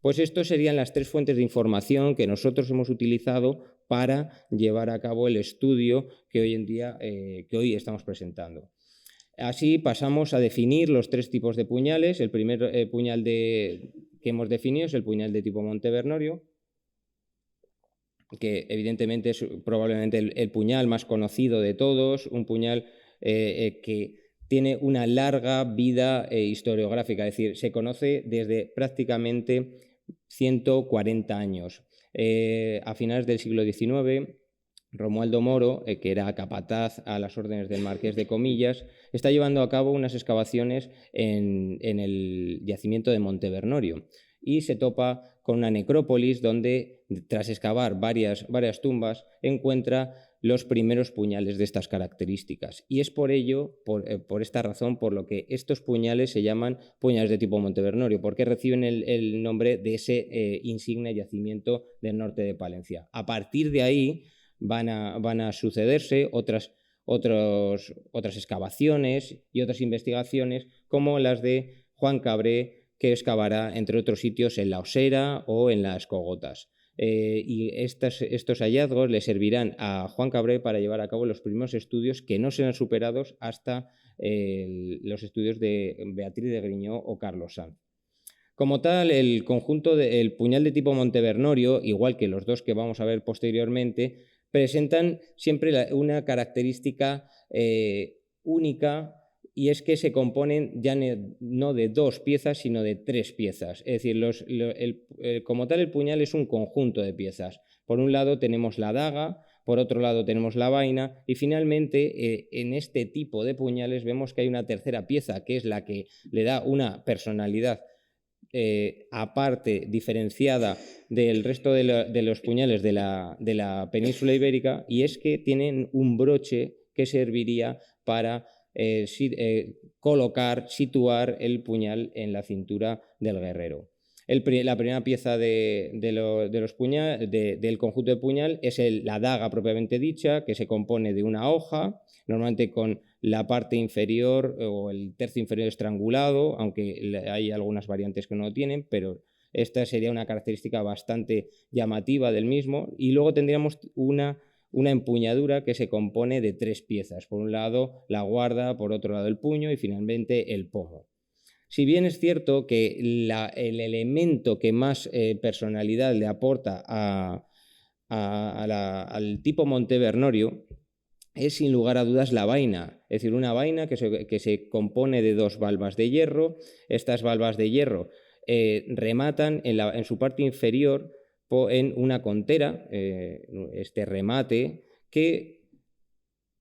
Pues estas serían las tres fuentes de información que nosotros hemos utilizado para llevar a cabo el estudio que hoy estamos presentando. Así pasamos a definir los tres tipos de puñales. El primer puñal que hemos definido es el puñal de tipo Montevernorio, que evidentemente es probablemente el puñal más conocido de todos, un puñal que tiene una larga vida historiográfica, es decir, se conoce desde prácticamente 140 años. A finales del siglo XIX, Romualdo Moro, que era capataz a las órdenes del Marqués de Comillas, está llevando a cabo unas excavaciones en el yacimiento de Montevernorio, y se topa con una necrópolis donde, tras excavar varias tumbas, encuentra los primeros puñales de estas características. Y es por ello, por esta razón, por lo que estos puñales se llaman puñales de tipo Montevernorio, porque reciben el nombre de ese insigne yacimiento del norte de Palencia. A partir de ahí van a sucederse otras excavaciones y otras investigaciones, como las de Juan Cabré, que excavará, entre otros sitios, en la Osera o en las Cogotas. Y estos hallazgos le servirán a Juan Cabré para llevar a cabo los primeros estudios, que no serán superados hasta los estudios de Beatriz de Griñó o Carlos Sanz. Como tal, el conjunto del puñal de tipo Montevernorio, igual que los dos que vamos a ver posteriormente, presentan siempre una característica única, y es que se componen ya no de dos piezas, sino de tres piezas. Es decir, como tal, el puñal es un conjunto de piezas. Por un lado tenemos la daga, por otro lado tenemos la vaina, y finalmente en este tipo de puñales vemos que hay una tercera pieza, que es la que le da una personalidad aparte, diferenciada del resto de los puñales de la península ibérica, y es que tienen un broche que serviría para situar el puñal en la cintura del guerrero. La primera pieza del conjunto de puñal es la daga propiamente dicha, que se compone de una hoja, normalmente con la parte inferior o el tercio inferior estrangulado, aunque hay algunas variantes que no lo tienen, pero Esta sería una característica bastante llamativa del mismo. Y luego tendríamos una empuñadura que se compone de 3 piezas. Por un lado la guarda, por otro lado el puño y finalmente el pomo. Si bien es cierto que el elemento que más personalidad le aporta al tipo Montevernorio es sin lugar a dudas la vaina, es decir, una vaina que se compone de 2 valvas de hierro. Estas valvas de hierro rematan en su parte inferior en una contera, este remate que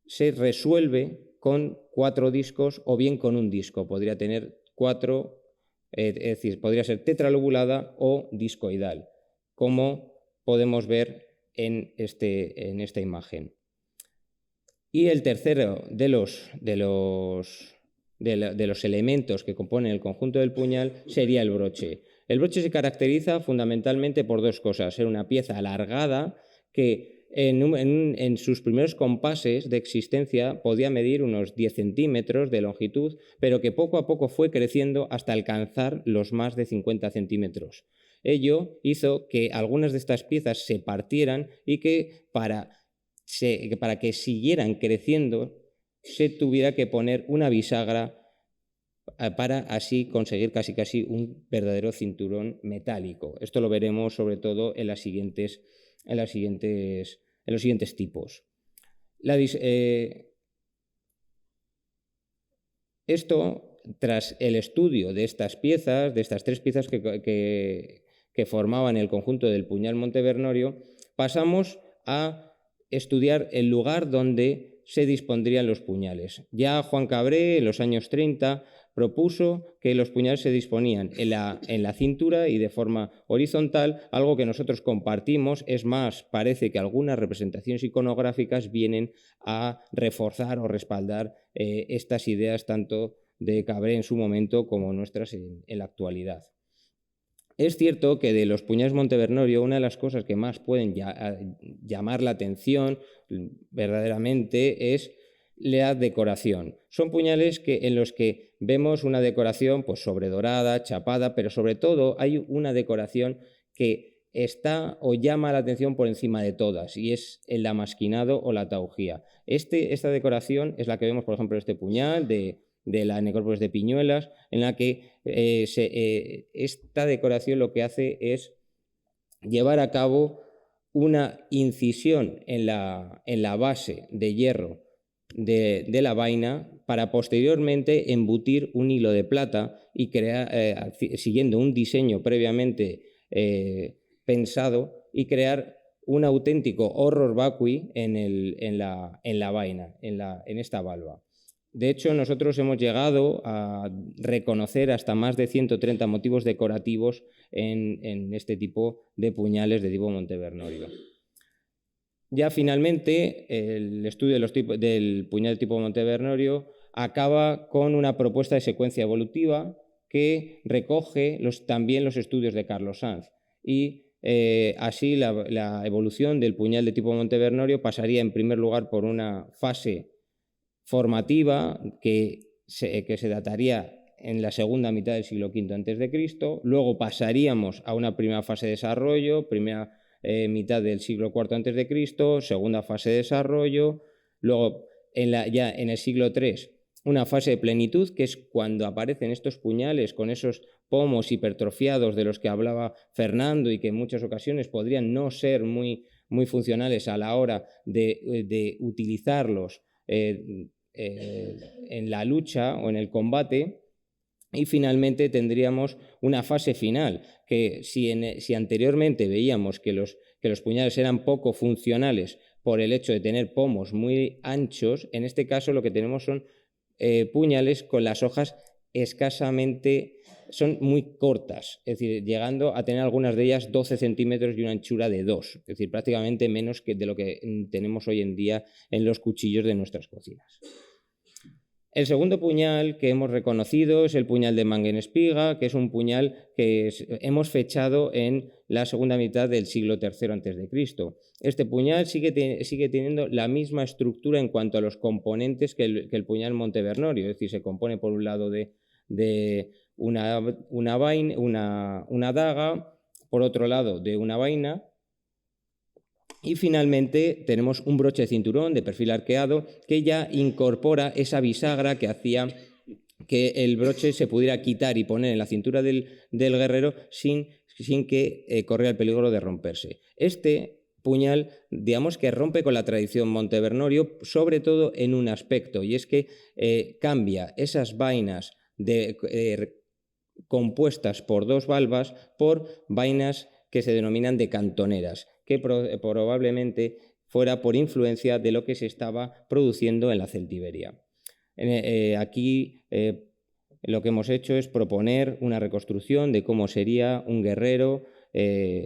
se resuelve con 4 discos o bien con un disco. Podría tener 4, es decir, podría ser tetralobulada o discoidal, como podemos ver en esta imagen. Y el tercero de los elementos que componen el conjunto del puñal sería el broche. El broche se caracteriza fundamentalmente por 2 cosas. Ser una pieza alargada que en sus primeros compases de existencia podía medir unos 10 centímetros de longitud, pero que poco a poco fue creciendo hasta alcanzar los más de 50 centímetros. Ello hizo que algunas de estas piezas se partieran y que para que siguieran creciendo se tuviera que poner una bisagra para así conseguir casi un verdadero cinturón metálico. Esto lo veremos sobre todo en los siguientes tipos. Esto, tras el estudio de estas piezas, de estas 3 piezas que formaban el conjunto del puñal Montevernorio, pasamos a estudiar el lugar donde se dispondrían los puñales. Ya Juan Cabré, en los años 30, propuso que los puñales se disponían en la cintura y de forma horizontal, algo que nosotros compartimos. Es más, parece que algunas representaciones iconográficas vienen a reforzar o respaldar estas ideas tanto de Cabré en su momento como nuestras en la actualidad. Es cierto que de los puñales Montevernorio una de las cosas que más pueden llamar la atención verdaderamente es la decoración. Son puñales en los que vemos una decoración pues sobredorada, chapada, pero sobre todo hay una decoración que está o llama la atención por encima de todas, y es el damasquinado o la taugía. Esta decoración es la que vemos, por ejemplo, en este puñal de la necrópolis de Piñuelas, en la que esta decoración lo que hace es llevar a cabo una incisión en la base de hierro de la vaina para posteriormente embutir un hilo de plata y crear, siguiendo un diseño previamente pensado, y crear un auténtico horror vacui en la vaina, en esta valva. De hecho, nosotros hemos llegado a reconocer hasta más de 130 motivos decorativos en este tipo de puñales de tipo Montevernorio. Ya finalmente, el estudio del puñal tipo Montevernorio acaba con una propuesta de secuencia evolutiva que recoge también los estudios de Carlos Sanz. Y así la evolución del puñal de tipo Montevernorio pasaría en primer lugar por una fase formativa que se dataría en la segunda mitad del siglo V a.C. Luego pasaríamos a una primera fase de desarrollo, primera mitad del siglo IV a.C., segunda fase de desarrollo. Luego, ya en el siglo III, una fase de plenitud, que es cuando aparecen estos puñales con esos pomos hipertrofiados de los que hablaba Fernando y que en muchas ocasiones podrían no ser muy funcionales a la hora de utilizarlos en la lucha o en el combate. Y finalmente tendríamos una fase final, que si anteriormente veíamos que los puñales eran poco funcionales por el hecho de tener pomos muy anchos, en este caso lo que tenemos son puñales con las hojas son muy cortas, es decir, llegando a tener algunas de ellas 12 centímetros y una anchura de 2, es decir, prácticamente menos de lo que tenemos hoy en día en los cuchillos de nuestras cocinas. El segundo puñal que hemos reconocido es el puñal de Mangen-Espiga, que es un puñal que hemos fechado en la segunda mitad del siglo III a.C. Este puñal sigue teniendo la misma estructura en cuanto a los componentes que el puñal Montevernorio, es decir, se compone por un lado de de una daga, por otro lado de una vaina, y finalmente tenemos un broche de cinturón de perfil arqueado que ya incorpora esa bisagra que hacía que el broche se pudiera quitar y poner en la cintura del guerrero sin que corriera el peligro de romperse. Este puñal, digamos que rompe con la tradición montevernorio, sobre todo en un aspecto, y es que cambia esas vainas compuestas por dos valvas por vainas que se denominan de cantoneras, que probablemente fuera por influencia de lo que se estaba produciendo en la Celtiberia. Aquí lo que hemos hecho es proponer una reconstrucción de cómo sería un guerrero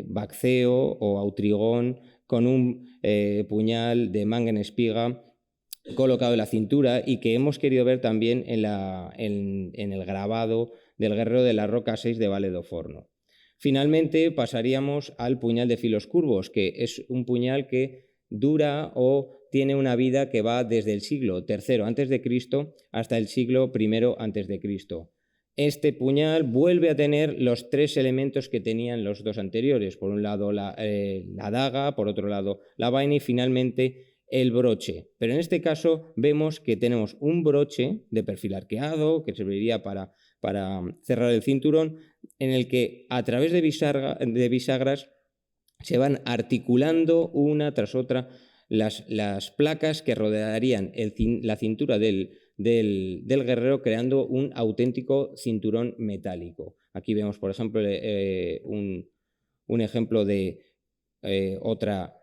baxeo o autrigón con un puñal de manga en espiga colocado en la cintura, y que hemos querido ver también en el grabado del guerrero de la Roca 6 de Valle do Forno. Finalmente pasaríamos al puñal de filos curvos, que es un puñal que dura o tiene una vida que va desde el siglo III a.C. hasta el siglo I a.C. Este puñal vuelve a tener los tres elementos que tenían los dos anteriores. Por un lado la daga, por otro lado la vaina y finalmente el broche. Pero en este caso vemos que tenemos un broche de perfil arqueado que serviría para cerrar el cinturón, en el que a través de bisagras se van articulando una tras otra las placas que rodearían la cintura del guerrero, creando un auténtico cinturón metálico. Aquí vemos, por ejemplo, un ejemplo de otra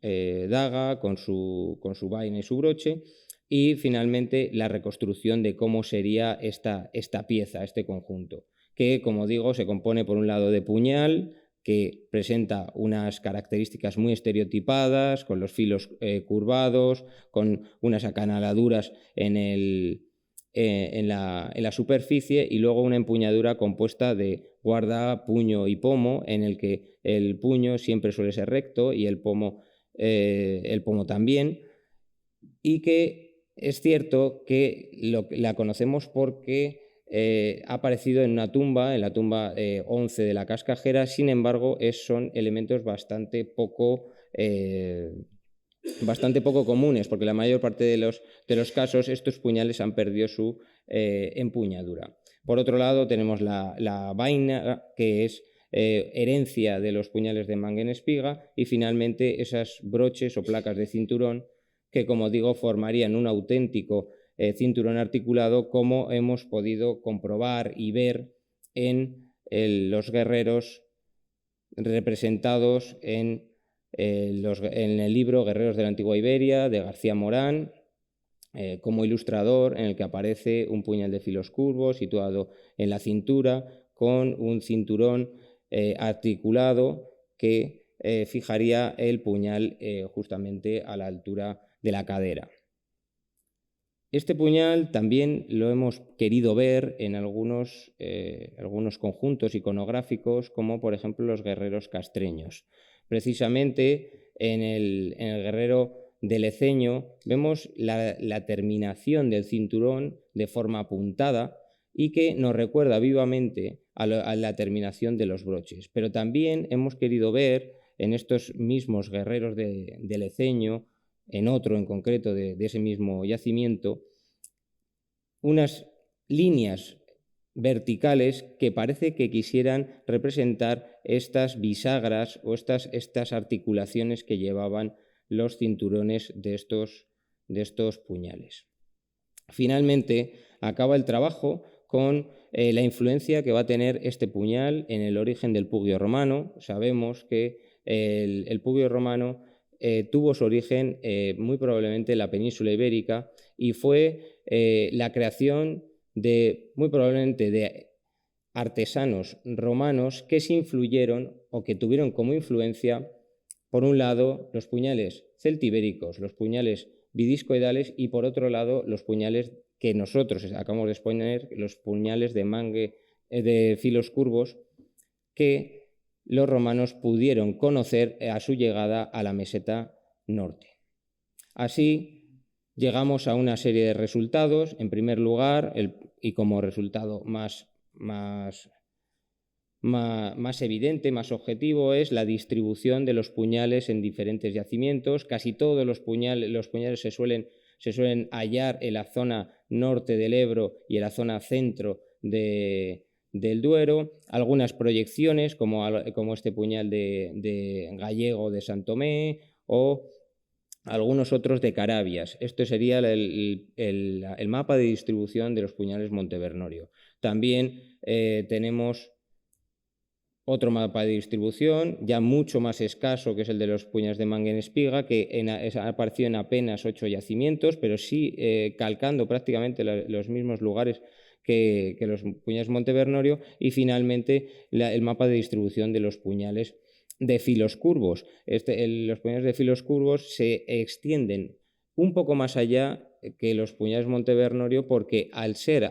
daga con su vaina y su broche, y finalmente la reconstrucción de cómo sería esta pieza, este conjunto, que, como digo, se compone por un lado de puñal, que presenta unas características muy estereotipadas, con los filos curvados, con unas acanaladuras en la superficie, y luego una empuñadura compuesta de guarda, puño y pomo, en el que el puño siempre suele ser recto y el pomo también, y que es cierto que la conocemos porque ha aparecido en una tumba, en la tumba 11 de la Cascajera. Sin embargo, son elementos bastante poco comunes, porque la mayor parte de los casos estos puñales han perdido su empuñadura. Por otro lado, tenemos la vaina, que es herencia de los puñales de manga en espiga, y finalmente esas broches o placas de cinturón que, como digo, formarían un auténtico cinturón articulado, como hemos podido comprobar y ver en los guerreros representados en el libro Guerreros de la Antigua Iberia de García Morán, como ilustrador, en el que aparece un puñal de filos curvos situado en la cintura con un cinturón articulado que fijaría el puñal justamente a la altura de la cadera. Este puñal también lo hemos querido ver en algunos conjuntos iconográficos, como por ejemplo los guerreros castreños. Precisamente en el guerrero deleceño vemos la terminación del cinturón de forma apuntada, y que nos recuerda vivamente a la terminación de los broches. Pero también hemos querido ver en estos mismos guerreros de deleceño, en otro en concreto de ese mismo yacimiento, unas líneas verticales que parece que quisieran representar estas bisagras o estas articulaciones que llevaban los cinturones de estos puñales. Finalmente, acaba el trabajo con la influencia que va a tener este puñal en el origen del pugio romano. Sabemos que el pugio romano tuvo su origen muy probablemente en la península ibérica, y fue la creación muy probablemente de artesanos romanos que se influyeron o que tuvieron como influencia, por un lado, los puñales celtibéricos, los puñales bidiscoidales, y por otro lado los puñales que nosotros acabamos de exponer, los puñales de filos curvos, que los romanos pudieron conocer a su llegada a la meseta norte. Así, llegamos a una serie de resultados. En primer lugar, y como resultado más evidente, más objetivo, es la distribución de los puñales en diferentes yacimientos. Casi todos los puñales se suelen hallar en la zona norte del Ebro y en la zona centro del Duero. Algunas proyecciones, como este puñal de Gallego de Sant Tomé, o algunos otros de Carabias. Esto sería el mapa de distribución de los puñales Montevernorio. También tenemos otro mapa de distribución, ya mucho más escaso, que es el de los puñales de Mangen-Espiga, que ha aparecido en apenas 8 yacimientos, pero sí calcando prácticamente los mismos lugares que los puñales Montevernorio. Y finalmente el mapa de distribución de los puñales de filos curvos. Los puñales de filos curvos se extienden un poco más allá que los puñales Montevernorio, porque al ser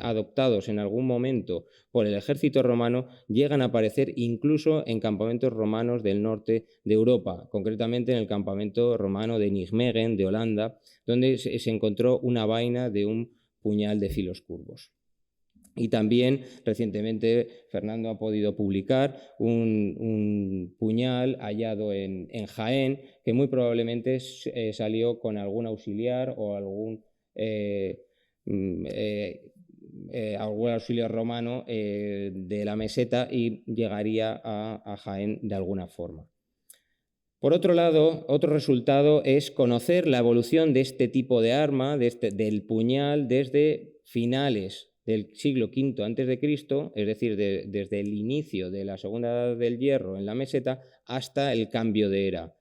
adoptados en algún momento por el ejército romano, llegan a aparecer incluso en campamentos romanos del norte de Europa, concretamente en el campamento romano de Nijmegen, de Holanda, donde se encontró una vaina de un puñal de filos curvos. Y también recientemente Fernando ha podido publicar un puñal hallado en Jaén, que muy probablemente salió con algún auxiliar o algún auxiliar romano de la meseta, y llegaría a Jaén de alguna forma. Por otro lado, otro resultado es conocer la evolución de este tipo de arma, del puñal, desde finales del siglo V a.C., es decir, desde el inicio de la Segunda Edad del Hierro en la meseta hasta el cambio de era,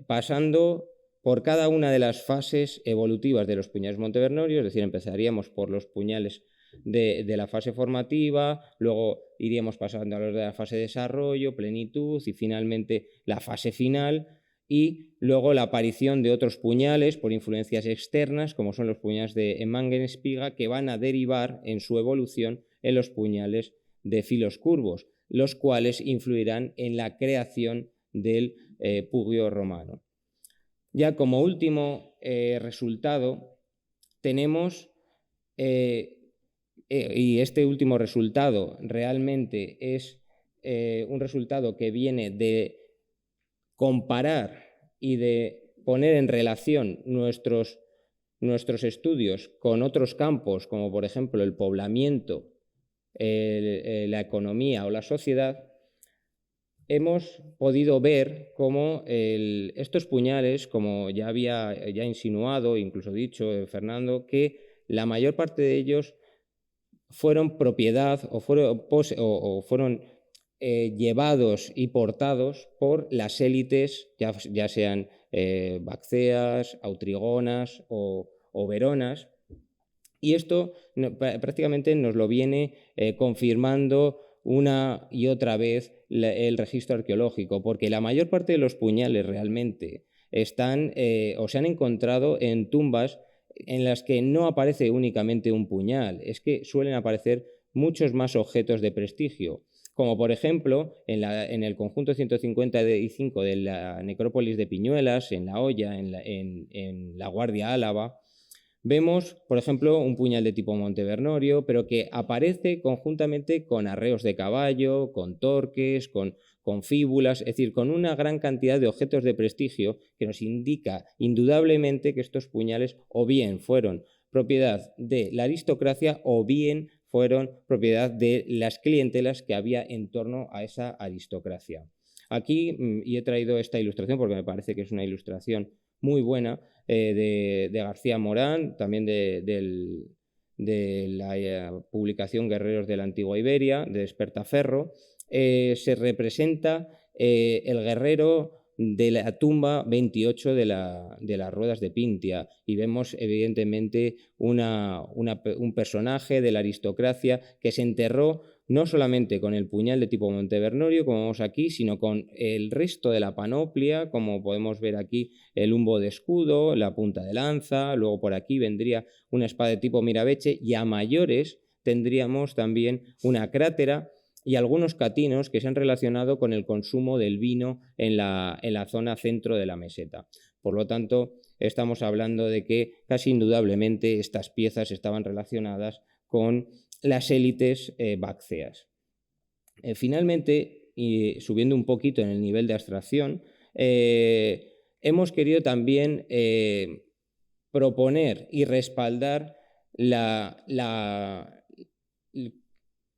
pasando por cada una de las fases evolutivas de los puñales Montevernorio. Es decir, empezaríamos por los puñales de la fase formativa, luego iríamos pasando a los de la fase de desarrollo, plenitud y finalmente la fase final, y luego la aparición de otros puñales por influencias externas, como son los puñales de Mangen-Espiga, que van a derivar en su evolución en los puñales de filos curvos, los cuales influirán en la creación del pugio romano. Ya como último resultado tenemos, y este último resultado realmente es un resultado que viene de comparar y de poner en relación nuestros estudios con otros campos, como por ejemplo el poblamiento, la economía o la sociedad. Hemos podido ver cómo estos puñales, como ya había insinuado, incluso dicho Fernando, que la mayor parte de ellos fueron propiedad o fueron llevados y portados por las élites, ya sean bacceas, autrigonas o veronas. Y esto prácticamente nos lo viene confirmando una y otra vez el registro arqueológico, porque la mayor parte de los puñales realmente están o se han encontrado en tumbas en las que no aparece únicamente un puñal, es que suelen aparecer muchos más objetos de prestigio, como por ejemplo en el conjunto 155 de la necrópolis de Piñuelas, en La Hoya, en La Guardia Álava. Vemos, por ejemplo, un puñal de tipo Montevernorio, pero que aparece conjuntamente con arreos de caballo, con torques, con fíbulas, es decir, con una gran cantidad de objetos de prestigio que nos indica indudablemente que estos puñales o bien fueron propiedad de la aristocracia o bien fueron propiedad de las clientelas que había en torno a esa aristocracia. Aquí, y he traído esta ilustración porque me parece que es una ilustración muy buena, de García Morán, también de la publicación Guerreros de la Antigua Iberia, de Despertaferro. Se representa el guerrero de la tumba 28 de las Ruedas de Pintia, y vemos evidentemente un personaje de la aristocracia que se enterró no solamente con el puñal de tipo Montevernorio, como vemos aquí, sino con el resto de la panoplia, como podemos ver aquí el humbo de escudo, la punta de lanza, luego por aquí vendría una espada de tipo Mirabeche, y a mayores tendríamos también una crátera y algunos catinos que se han relacionado con el consumo del vino en la zona centro de la meseta. Por lo tanto, estamos hablando de que casi indudablemente estas piezas estaban relacionadas con las élites bacceas. Finalmente, y subiendo un poquito en el nivel de abstracción, hemos querido también proponer y respaldar la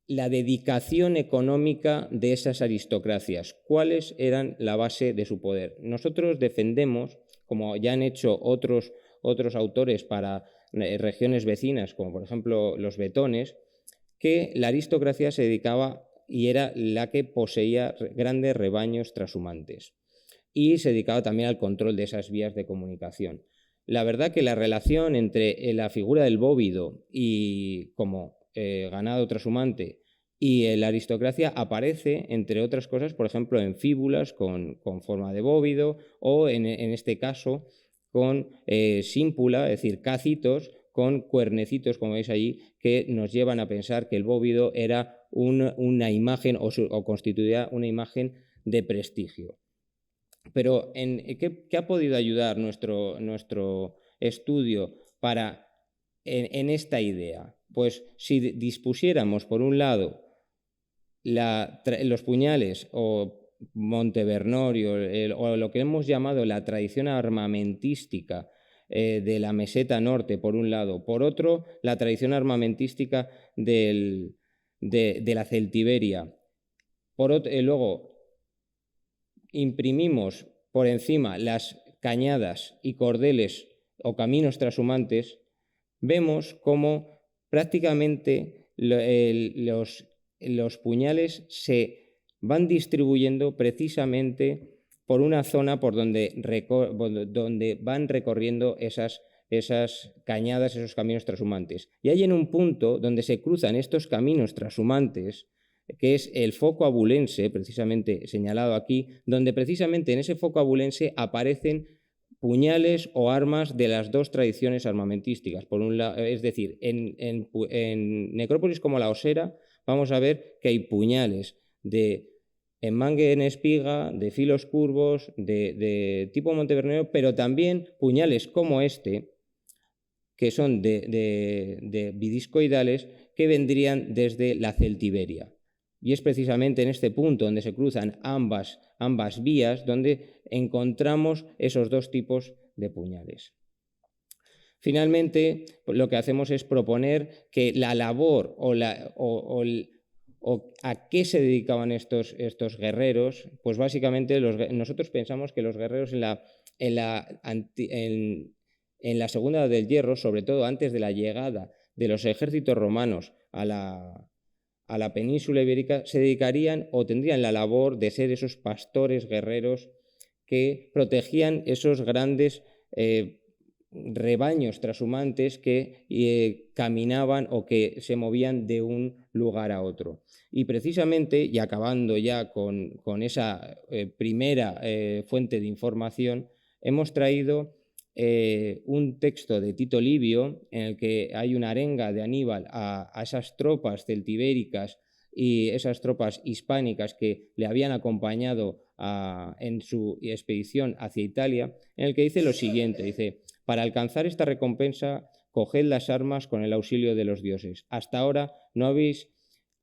dedicación económica de esas aristocracias. ¿Cuáles eran la base de su poder? Nosotros defendemos, como ya han hecho otros autores para regiones vecinas, como por ejemplo los vetones, que la aristocracia se dedicaba y era la que poseía grandes rebaños trashumantes y se dedicaba también al control de esas vías de comunicación. La verdad que la relación entre la figura del bóvido y como ganado trashumante y la aristocracia aparece, entre otras cosas, por ejemplo, en fíbulas con forma de bóvido o en este caso con símpula, es decir, cacitos con cuernecitos, como veis allí, que nos llevan a pensar que el bóvido era una imagen o constituía una imagen de prestigio. Pero ¿qué ha podido ayudar nuestro estudio en esta idea? Pues si dispusiéramos, por un lado, los puñales o Montevernorio o lo que hemos llamado la tradición armamentística de la meseta norte, por un lado, por otro, la tradición armamentística de la Celtiberia. Luego, imprimimos por encima las cañadas y cordeles o caminos trashumantes, vemos cómo prácticamente los puñales se van distribuyendo precisamente por una zona por donde van recorriendo esas cañadas, esos caminos trashumantes. Y hay en un punto donde se cruzan estos caminos trashumantes, que es el foco abulense, precisamente señalado aquí, donde precisamente en ese foco abulense aparecen puñales o armas de las dos tradiciones armamentísticas. Por un lado, es decir, en necrópolis como la Osera vamos a ver que hay puñales de enmangue en espiga, de filos curvos, de tipo Montevernorio, pero también puñales como este, que son de bidiscoidales, que vendrían desde la Celtiberia. Y es precisamente en este punto donde se cruzan ambas vías donde encontramos esos dos tipos de puñales. Finalmente, lo que hacemos es proponer que la labor o a qué se dedicaban estos guerreros, pues básicamente nosotros pensamos que los guerreros en la Segunda Edad del Hierro, sobre todo antes de la llegada de los ejércitos romanos a la península ibérica, se dedicarían o tendrían la labor de ser esos pastores guerreros que protegían esos grandes rebaños trashumantes que caminaban o que se movían de un lugar a otro. Y precisamente, y acabando ya con esa primera fuente de información, hemos traído un texto de Tito Livio en el que hay una arenga de Aníbal a esas tropas celtibéricas y esas tropas hispánicas que le habían acompañado en su expedición hacia Italia, en el que dice lo siguiente, dice: para alcanzar esta recompensa, coged las armas con el auxilio de los dioses. Hasta ahora no habéis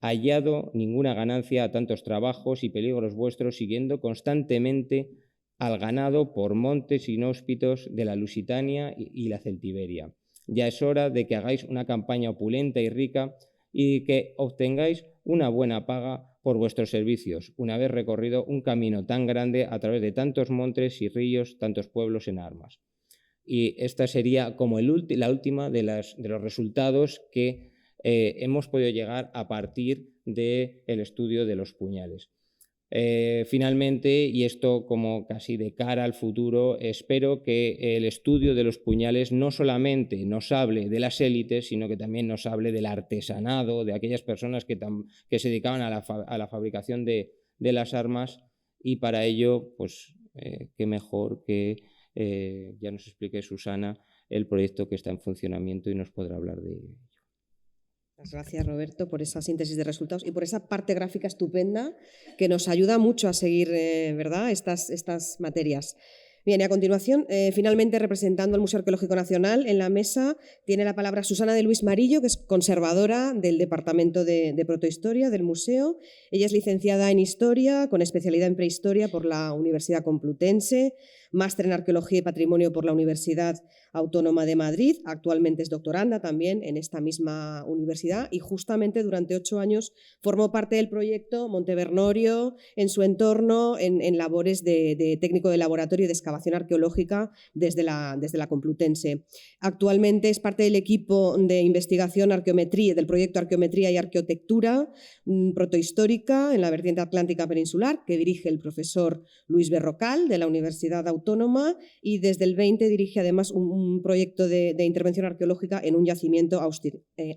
hallado ninguna ganancia a tantos trabajos y peligros vuestros, siguiendo constantemente al ganado por montes inhóspitos de la Lusitania y la Celtiberia. Ya es hora de que hagáis una campaña opulenta y rica y que obtengáis una buena paga por vuestros servicios, una vez recorrido un camino tan grande a través de tantos montes y ríos, tantos pueblos en armas. Y esta sería como la última de los resultados que hemos podido llegar a partir del estudio de los puñales. Finalmente, y esto como casi de cara al futuro, espero que el estudio de los puñales no solamente nos hable de las élites, sino que también nos hable del artesanado, de aquellas personas que se dedicaban a la fabricación de las armas, y para ello, pues, qué mejor que ya nos explique Susana el proyecto que está en funcionamiento y nos podrá hablar de ello. Muchas gracias, Roberto, por esa síntesis de resultados y por esa parte gráfica estupenda que nos ayuda mucho a seguir, ¿verdad?, estas materias. Bien, y a continuación, finalmente representando al Museo Arqueológico Nacional, en la mesa tiene la palabra Susana de Luis Marillo, que es conservadora del Departamento de Protohistoria del Museo. Ella es licenciada en Historia, con especialidad en Prehistoria por la Universidad Complutense, máster en Arqueología y Patrimonio por la Universidad Autónoma de Madrid. Actualmente es doctoranda también en esta misma universidad y justamente durante 8 años formó parte del proyecto Montevernorio en su entorno en labores de técnico de laboratorio y de excavación arqueológica desde la Complutense. Actualmente es parte del equipo de investigación arqueometría, del proyecto Arqueometría y Arqueotectura protohistórica en la vertiente atlántica peninsular, que dirige el profesor Luis Berrocal de la Universidad Autónoma, y desde el 20 dirige además un proyecto de intervención arqueológica en un yacimiento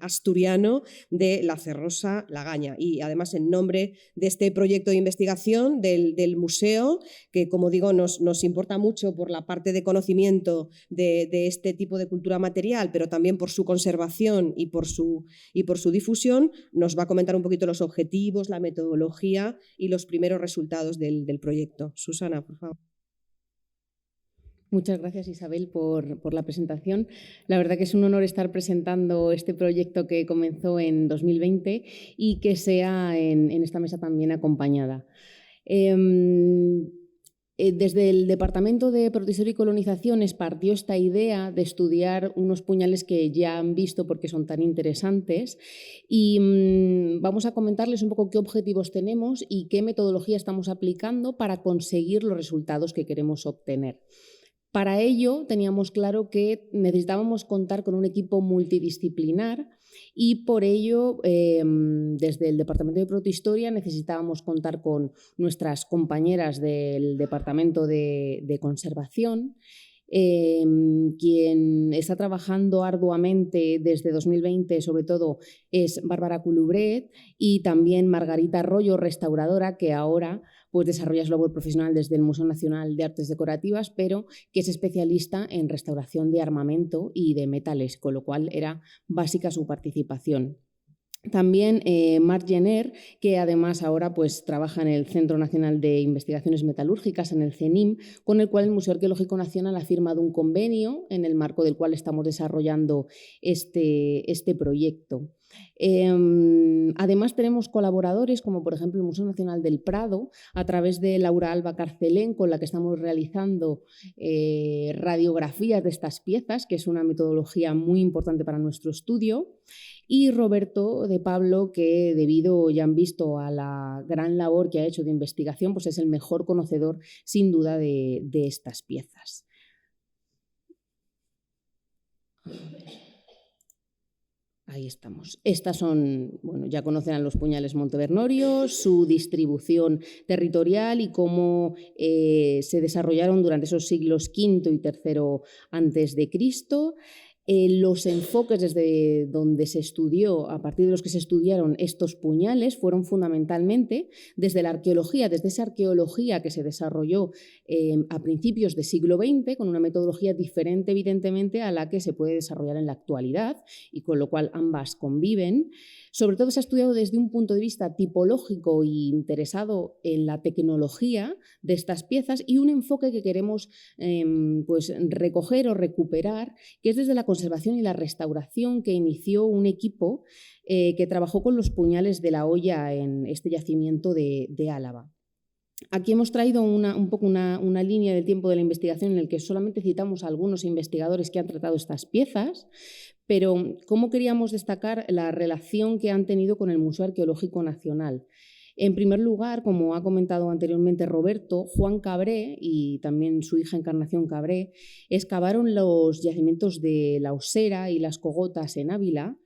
asturiano de La Cerrosa, Lagaña. Y además, en nombre de este proyecto de investigación del museo, que como digo nos importa mucho por la parte de conocimiento de este tipo de cultura material, pero también por su conservación y por su difusión, nos va a comentar un poquito los objetivos, la metodología y los primeros resultados del proyecto. Susana, por favor. Muchas gracias, Isabel, por la presentación. La verdad que es un honor estar presentando este proyecto que comenzó en 2020 y que sea en esta mesa también acompañada. Desde el Departamento de Protohistoria y Colonizaciones partió esta idea de estudiar unos puñales que ya han visto porque son tan interesantes y vamos a comentarles un poco qué objetivos tenemos y qué metodología estamos aplicando para conseguir los resultados que queremos obtener. Para ello teníamos claro que necesitábamos contar con un equipo multidisciplinar y por ello desde el Departamento de Protohistoria necesitábamos contar con nuestras compañeras del Departamento de Conservación, quien está trabajando arduamente desde 2020 sobre todo es Bárbara Culubret y también Margarita Arroyo, restauradora, que ahora pues desarrolla su labor profesional desde el Museo Nacional de Artes Decorativas, pero que es especialista en restauración de armamento y de metales, con lo cual era básica su participación. También Marc Jenner, que además ahora pues, trabaja en el Centro Nacional de Investigaciones Metalúrgicas, en el CENIM, con el cual el Museo Arqueológico Nacional ha firmado un convenio en el marco del cual estamos desarrollando este proyecto. Además tenemos colaboradores como por ejemplo el Museo Nacional del Prado a través de Laura Alba Carcelén, con la que estamos realizando radiografías de estas piezas, que es una metodología muy importante para nuestro estudio, y Roberto de Pablo, que debido, ya han visto, a la gran labor que ha hecho de investigación, pues es el mejor conocedor sin duda de estas piezas. Ahí estamos. Estas son, bueno, ya conocen a los puñales Montevernorio, su distribución territorial y cómo se desarrollaron durante esos siglos V y III antes de Cristo. Los enfoques desde donde se estudió, a partir de los que se estudiaron estos puñales, fueron fundamentalmente desde la arqueología, desde esa arqueología que se desarrolló a principios del siglo XX, con una metodología diferente, evidentemente, a la que se puede desarrollar en la actualidad, y con lo cual ambas conviven. Sobre todo se ha estudiado desde un punto de vista tipológico e interesado en la tecnología de estas piezas y un enfoque que queremos pues, recoger o recuperar, que es desde la conservación y la restauración, que inició un equipo que trabajó con los puñales de la Hoya en este yacimiento de Álava. Aquí hemos traído un poco una línea del tiempo de la investigación en el que solamente citamos a algunos investigadores que han tratado estas piezas, pero ¿cómo queríamos destacar la relación que han tenido con el Museo Arqueológico Nacional? En primer lugar, como ha comentado anteriormente Roberto, Juan Cabré y también su hija Encarnación Cabré excavaron los yacimientos de La Osera y Las Cogotas en Ávila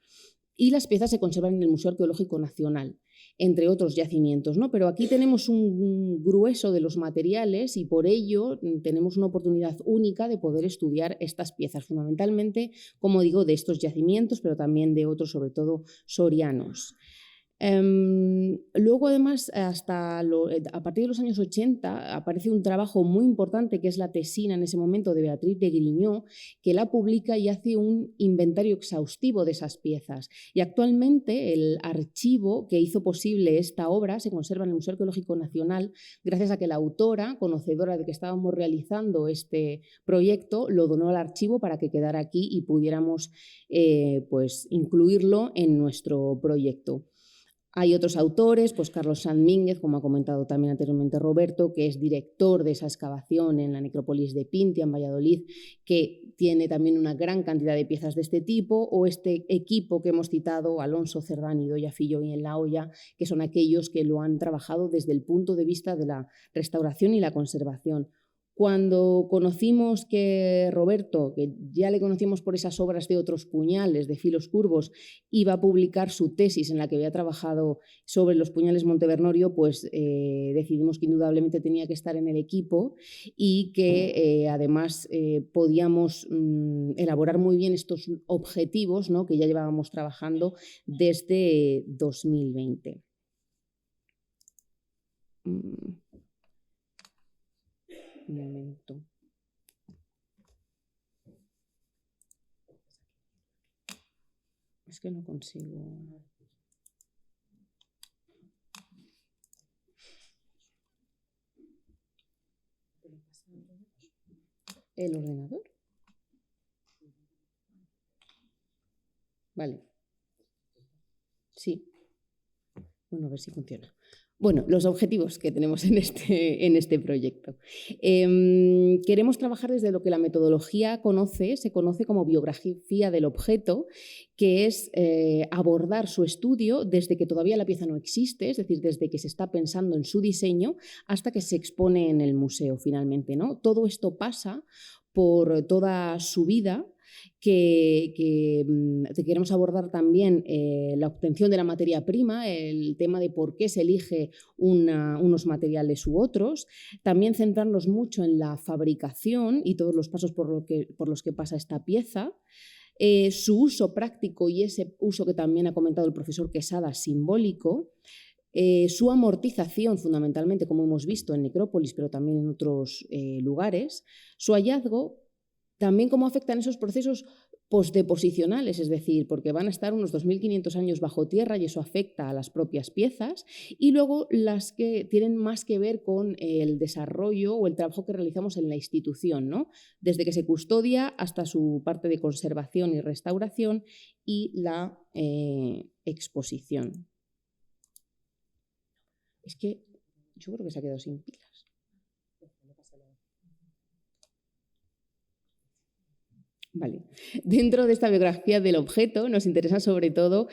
y las piezas se conservan en el Museo Arqueológico Nacional, entre otros yacimientos, ¿no? Pero aquí tenemos un grueso de los materiales y por ello tenemos una oportunidad única de poder estudiar estas piezas, fundamentalmente, como digo, de estos yacimientos, pero también de otros, sobre todo sorianos. Luego, además, a partir de los años 80 aparece un trabajo muy importante que es la tesina en ese momento de Beatriz de Griñó, que la publica y hace un inventario exhaustivo de esas piezas. Y actualmente el archivo que hizo posible esta obra se conserva en el Museo Arqueológico Nacional gracias a que la autora, conocedora de que estábamos realizando este proyecto, lo donó al archivo para que quedara aquí y pudiéramos pues, incluirlo en nuestro proyecto. Hay otros autores, pues Carlos Sanz Mínguez, como ha comentado también anteriormente Roberto, que es director de esa excavación en la necrópolis de Pintia, en Valladolid, que tiene también una gran cantidad de piezas de este tipo, o este equipo que hemos citado, Alonso Cerdán y Doya Filloy en La Hoya, que son aquellos que lo han trabajado desde el punto de vista de la restauración y la conservación. Cuando conocimos que Roberto, que ya le conocíamos por esas obras de Otros puñales, de Filos curvos, iba a publicar su tesis en la que había trabajado sobre los puñales Montevernorio, pues decidimos que indudablemente tenía que estar en el equipo y que además podíamos elaborar muy bien estos objetivos, ¿no?, que ya llevábamos trabajando desde 2020. Un momento. Es que no consigo. ¿El ordenador? Vale. Sí. Bueno, a ver si funciona. Bueno, los objetivos que tenemos en este proyecto. Queremos trabajar desde lo que la metodología se conoce como biografía del objeto, que es abordar su estudio desde que todavía la pieza no existe, es decir, desde que se está pensando en su diseño hasta que se expone en el museo finalmente, ¿no? Todo esto pasa por toda su vida, que queremos abordar también la obtención de la materia prima, el tema de por qué se elige unos materiales u otros, también centrarnos mucho en la fabricación y todos los pasos por los que pasa esta pieza, su uso práctico y ese uso que también ha comentado el profesor Quesada, simbólico, su amortización fundamentalmente, como hemos visto en Necrópolis, pero también en otros lugares, su hallazgo, también cómo afectan esos procesos postdeposicionales, es decir, porque van a estar unos 2.500 años bajo tierra y eso afecta a las propias piezas, y luego las que tienen más que ver con el desarrollo o el trabajo que realizamos en la institución, ¿no? Desde que se custodia hasta su parte de conservación y restauración y la exposición. Es que yo creo que se ha quedado sin pilas. Vale. Dentro de esta biografía del objeto nos interesan sobre todo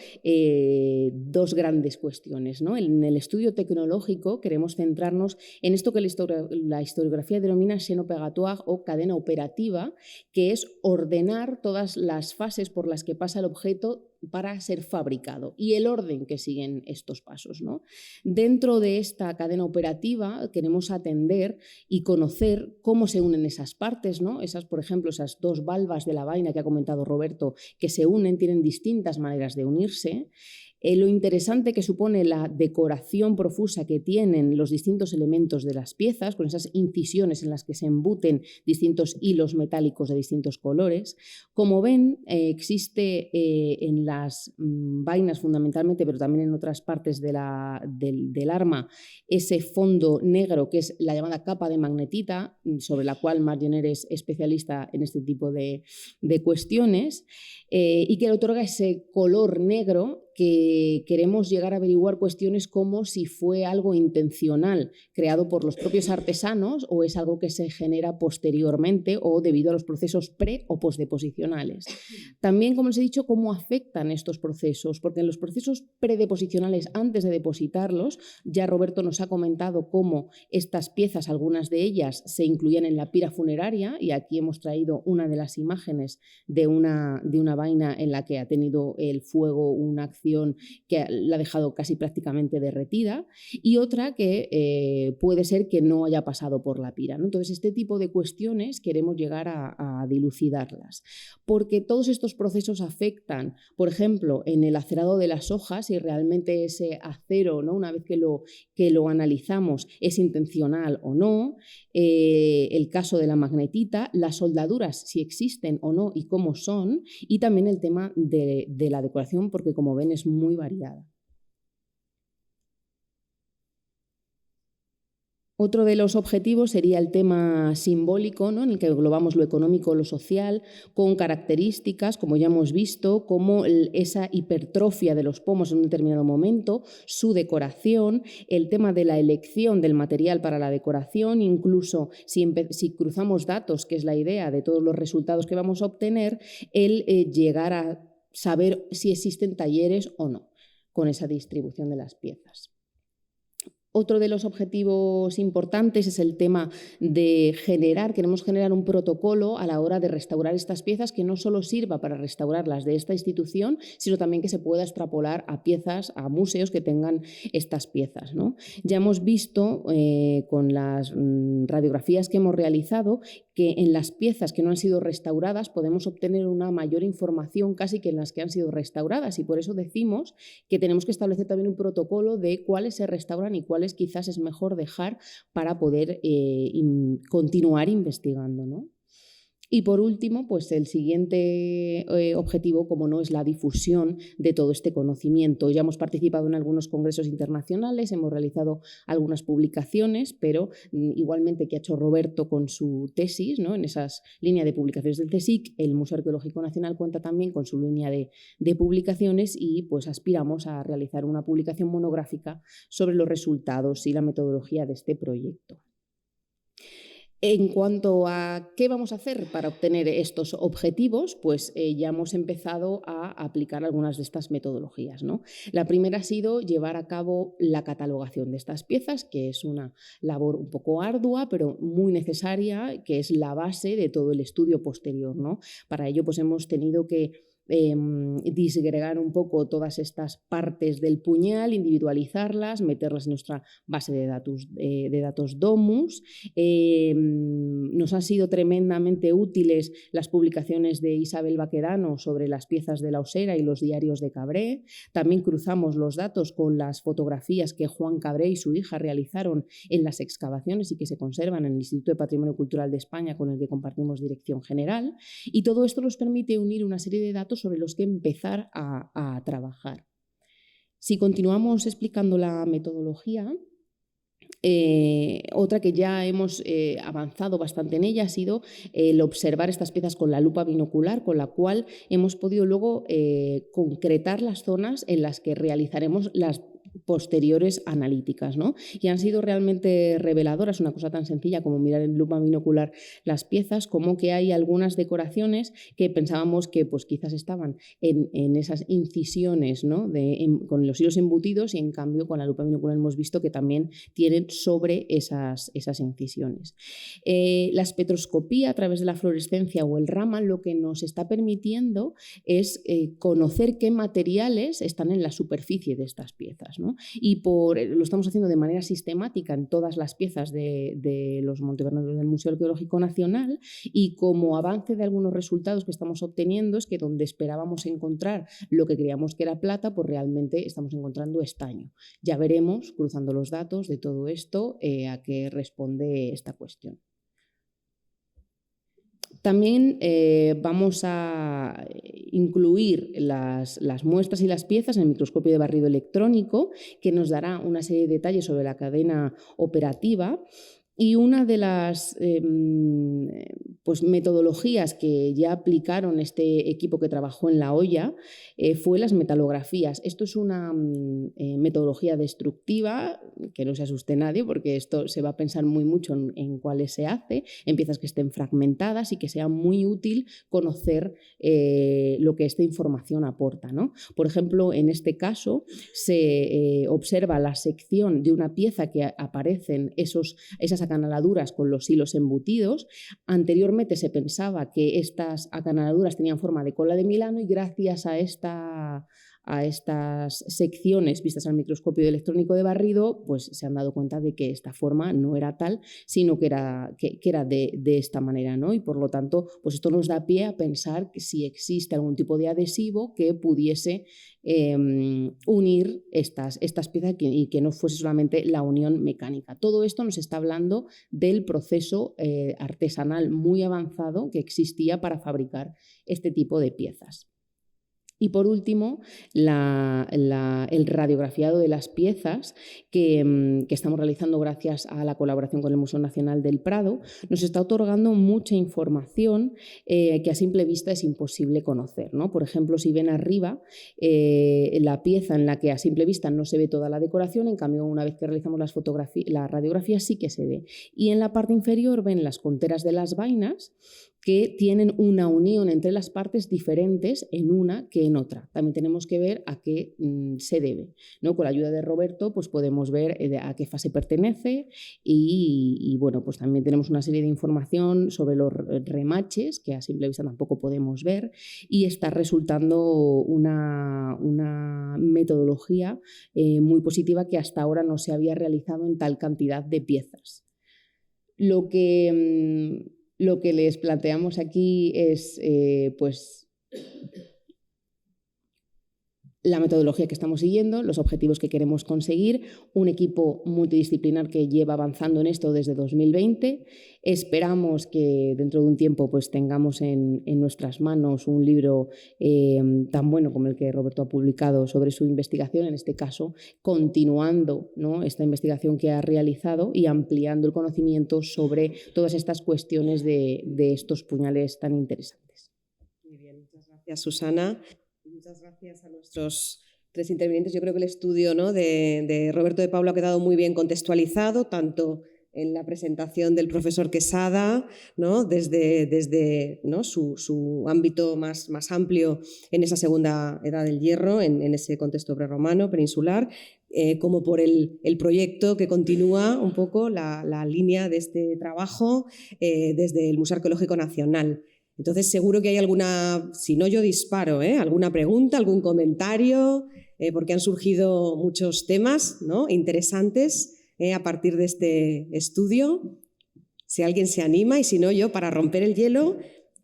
dos grandes cuestiones, ¿no? En el estudio tecnológico queremos centrarnos en esto que la historiografía denomina xenopegatoire o cadena operativa, que es ordenar todas las fases por las que pasa el objeto para ser fabricado y el orden que siguen estos pasos, ¿no? Dentro de esta cadena operativa queremos atender y conocer cómo se unen esas partes, ¿no? Por ejemplo, esas dos valvas de la vaina que ha comentado Roberto, que se unen, tienen distintas maneras de unirse. Lo interesante que supone la decoración profusa que tienen los distintos elementos de las piezas, con esas incisiones en las que se embuten distintos hilos metálicos de distintos colores. Como ven, existe en las vainas fundamentalmente, pero también en otras partes del arma, ese fondo negro que es la llamada capa de magnetita, sobre la cual Margener es especialista en este tipo de cuestiones, y que le otorga ese color negro que queremos llegar a averiguar cuestiones como si fue algo intencional creado por los propios artesanos o es algo que se genera posteriormente o debido a los procesos pre- o postdeposicionales. También, como les he dicho, cómo afectan estos procesos, porque en los procesos predeposicionales, antes de depositarlos, ya Roberto nos ha comentado cómo estas piezas, algunas de ellas, se incluían en la pira funeraria, y aquí hemos traído una de las imágenes de una vaina en la que ha tenido el fuego una acción contaminación que la ha dejado casi prácticamente derretida, y otra que puede ser que no haya pasado por la pira, ¿no? Entonces, este tipo de cuestiones queremos llegar a dilucidarlas, porque todos estos procesos afectan, por ejemplo, en el acerado de las hojas, si realmente ese acero, ¿no?, una vez que lo analizamos, es intencional o no, el caso de la magnetita, las soldaduras, si existen o no y cómo son, y también el tema de la decoración, porque como ven es muy variada. Otro de los objetivos sería el tema simbólico, ¿no?, en el que englobamos lo económico, lo social, con características, como ya hemos visto, como esa hipertrofia de los pomos en un determinado momento, su decoración, el tema de la elección del material para la decoración, incluso si cruzamos datos, que es la idea de todos los resultados que vamos a obtener, el llegar a saber si existen talleres o no con esa distribución de las piezas. Otro de los objetivos importantes es el tema de queremos generar un protocolo a la hora de restaurar estas piezas que no solo sirva para restaurarlas de esta institución, sino también que se pueda extrapolar a piezas, a museos que tengan estas piezas, ¿no? Ya hemos visto con las radiografías que hemos realizado que en las piezas que no han sido restauradas podemos obtener una mayor información casi que en las que han sido restauradas, y por eso decimos que tenemos que establecer también un protocolo de cuáles se restauran y cuáles quizás es mejor dejar para poder continuar investigando, ¿no? Y por último, pues el siguiente objetivo, como no, es la difusión de todo este conocimiento. Ya hemos participado en algunos congresos internacionales, hemos realizado algunas publicaciones, pero igualmente que ha hecho Roberto con su tesis, ¿no?, en esas líneas de publicaciones del CSIC, el Museo Arqueológico Nacional cuenta también con su línea de publicaciones, y pues aspiramos a realizar una publicación monográfica sobre los resultados y la metodología de este proyecto. En cuanto a qué vamos a hacer para obtener estos objetivos, pues ya hemos empezado a aplicar algunas de estas metodologías, ¿no? La primera ha sido llevar a cabo la catalogación de estas piezas, que es una labor un poco ardua, pero muy necesaria, que es la base de todo el estudio posterior, ¿no? Para ello, pues hemos tenido que disgregar un poco todas estas partes del puñal, individualizarlas, meterlas en nuestra base de datos Domus. Nos han sido tremendamente útiles las publicaciones de Isabel Baquedano sobre las piezas de la Osera y los diarios de Cabré. También cruzamos los datos con las fotografías que Juan Cabré y su hija realizaron en las excavaciones y que se conservan en el Instituto de Patrimonio Cultural de España, con el que compartimos dirección general, y todo esto nos permite unir una serie de datos sobre los que empezar a trabajar. Si continuamos explicando la metodología, otra que ya hemos avanzado bastante en ella ha sido el observar estas piezas con la lupa binocular, con la cual hemos podido luego concretar las zonas en las que realizaremos las posteriores analíticas, ¿no? Y han sido realmente reveladoras, una cosa tan sencilla como mirar en lupa binocular las piezas, como que hay algunas decoraciones que pensábamos que pues quizás estaban en esas incisiones, ¿no?, con los hilos embutidos, y en cambio con la lupa binocular hemos visto que también tienen sobre esas incisiones. La espectroscopía a través de la fluorescencia o el Raman lo que nos está permitiendo es conocer qué materiales están en la superficie de estas piezas, ¿no? Y lo estamos haciendo de manera sistemática en todas las piezas de los Montevernorios del Museo Arqueológico Nacional, y como avance de algunos resultados que estamos obteniendo es que donde esperábamos encontrar lo que creíamos que era plata, pues realmente estamos encontrando estaño. Ya veremos, cruzando los datos de todo esto, a qué responde esta cuestión. También vamos a incluir las muestras y las piezas en el microscopio de barrido electrónico, que nos dará una serie de detalles sobre la cadena operativa. Y una de las metodologías que ya aplicaron este equipo que trabajó en La Hoya fue las metalografías. Esto es una metodología destructiva, que no se asuste nadie, porque esto se va a pensar muy mucho en cuáles se hace, en piezas que estén fragmentadas, y que sea muy útil conocer lo que esta información aporta, ¿no? Por ejemplo, en este caso se observa la sección de una pieza que aparecen esas acanaladuras con los hilos embutidos. Anteriormente se pensaba que estas acanaladuras tenían forma de cola de Milano, y gracias a a estas secciones vistas al microscopio electrónico de barrido, pues se han dado cuenta de que esta forma no era tal, sino que era de esta manera, ¿no? Y por lo tanto, pues esto nos da pie a pensar que si existe algún tipo de adhesivo que pudiese unir estas piezas y que no fuese solamente la unión mecánica. Todo esto nos está hablando del proceso artesanal muy avanzado que existía para fabricar este tipo de piezas. Y por último, el radiografiado de las piezas que estamos realizando gracias a la colaboración con el Museo Nacional del Prado nos está otorgando mucha información que a simple vista es imposible conocer, ¿no? Por ejemplo, si ven arriba la pieza en la que a simple vista no se ve toda la decoración, en cambio una vez que realizamos la radiografía sí que se ve. Y en la parte inferior ven las conteras de las vainas que tienen una unión entre las partes diferentes en una que en otra. También tenemos que ver a qué se debe, ¿no? Con la ayuda de Roberto pues podemos ver a qué fase pertenece y bueno, pues también tenemos una serie de información sobre los remaches que a simple vista tampoco podemos ver y está resultando una metodología muy positiva que hasta ahora no se había realizado en tal cantidad de piezas. Lo que les planteamos aquí es pues la metodología que estamos siguiendo, los objetivos que queremos conseguir, un equipo multidisciplinar que lleva avanzando en esto desde 2020. Esperamos que dentro de un tiempo pues, tengamos en nuestras manos un libro tan bueno como el que Roberto ha publicado sobre su investigación, en este caso continuando, ¿no?, esta investigación que ha realizado y ampliando el conocimiento sobre todas estas cuestiones de estos puñales tan interesantes. Muy bien, muchas gracias, Susana. Muchas gracias a nuestros tres intervinientes. Yo creo que el estudio, ¿no?, de Roberto de Pablo ha quedado muy bien contextualizado, tanto en la presentación del profesor Quesada, ¿no?, desde ¿no?, su ámbito más amplio en esa segunda edad del hierro, en ese contexto prerromano, peninsular, como por el proyecto que continúa un poco la línea de este trabajo desde el Museo Arqueológico Nacional. Entonces, seguro que hay alguna, si no yo disparo, alguna pregunta, algún comentario, porque han surgido muchos temas, ¿no?, interesantes a partir de este estudio. Si alguien se anima, y si no, yo, para romper el hielo,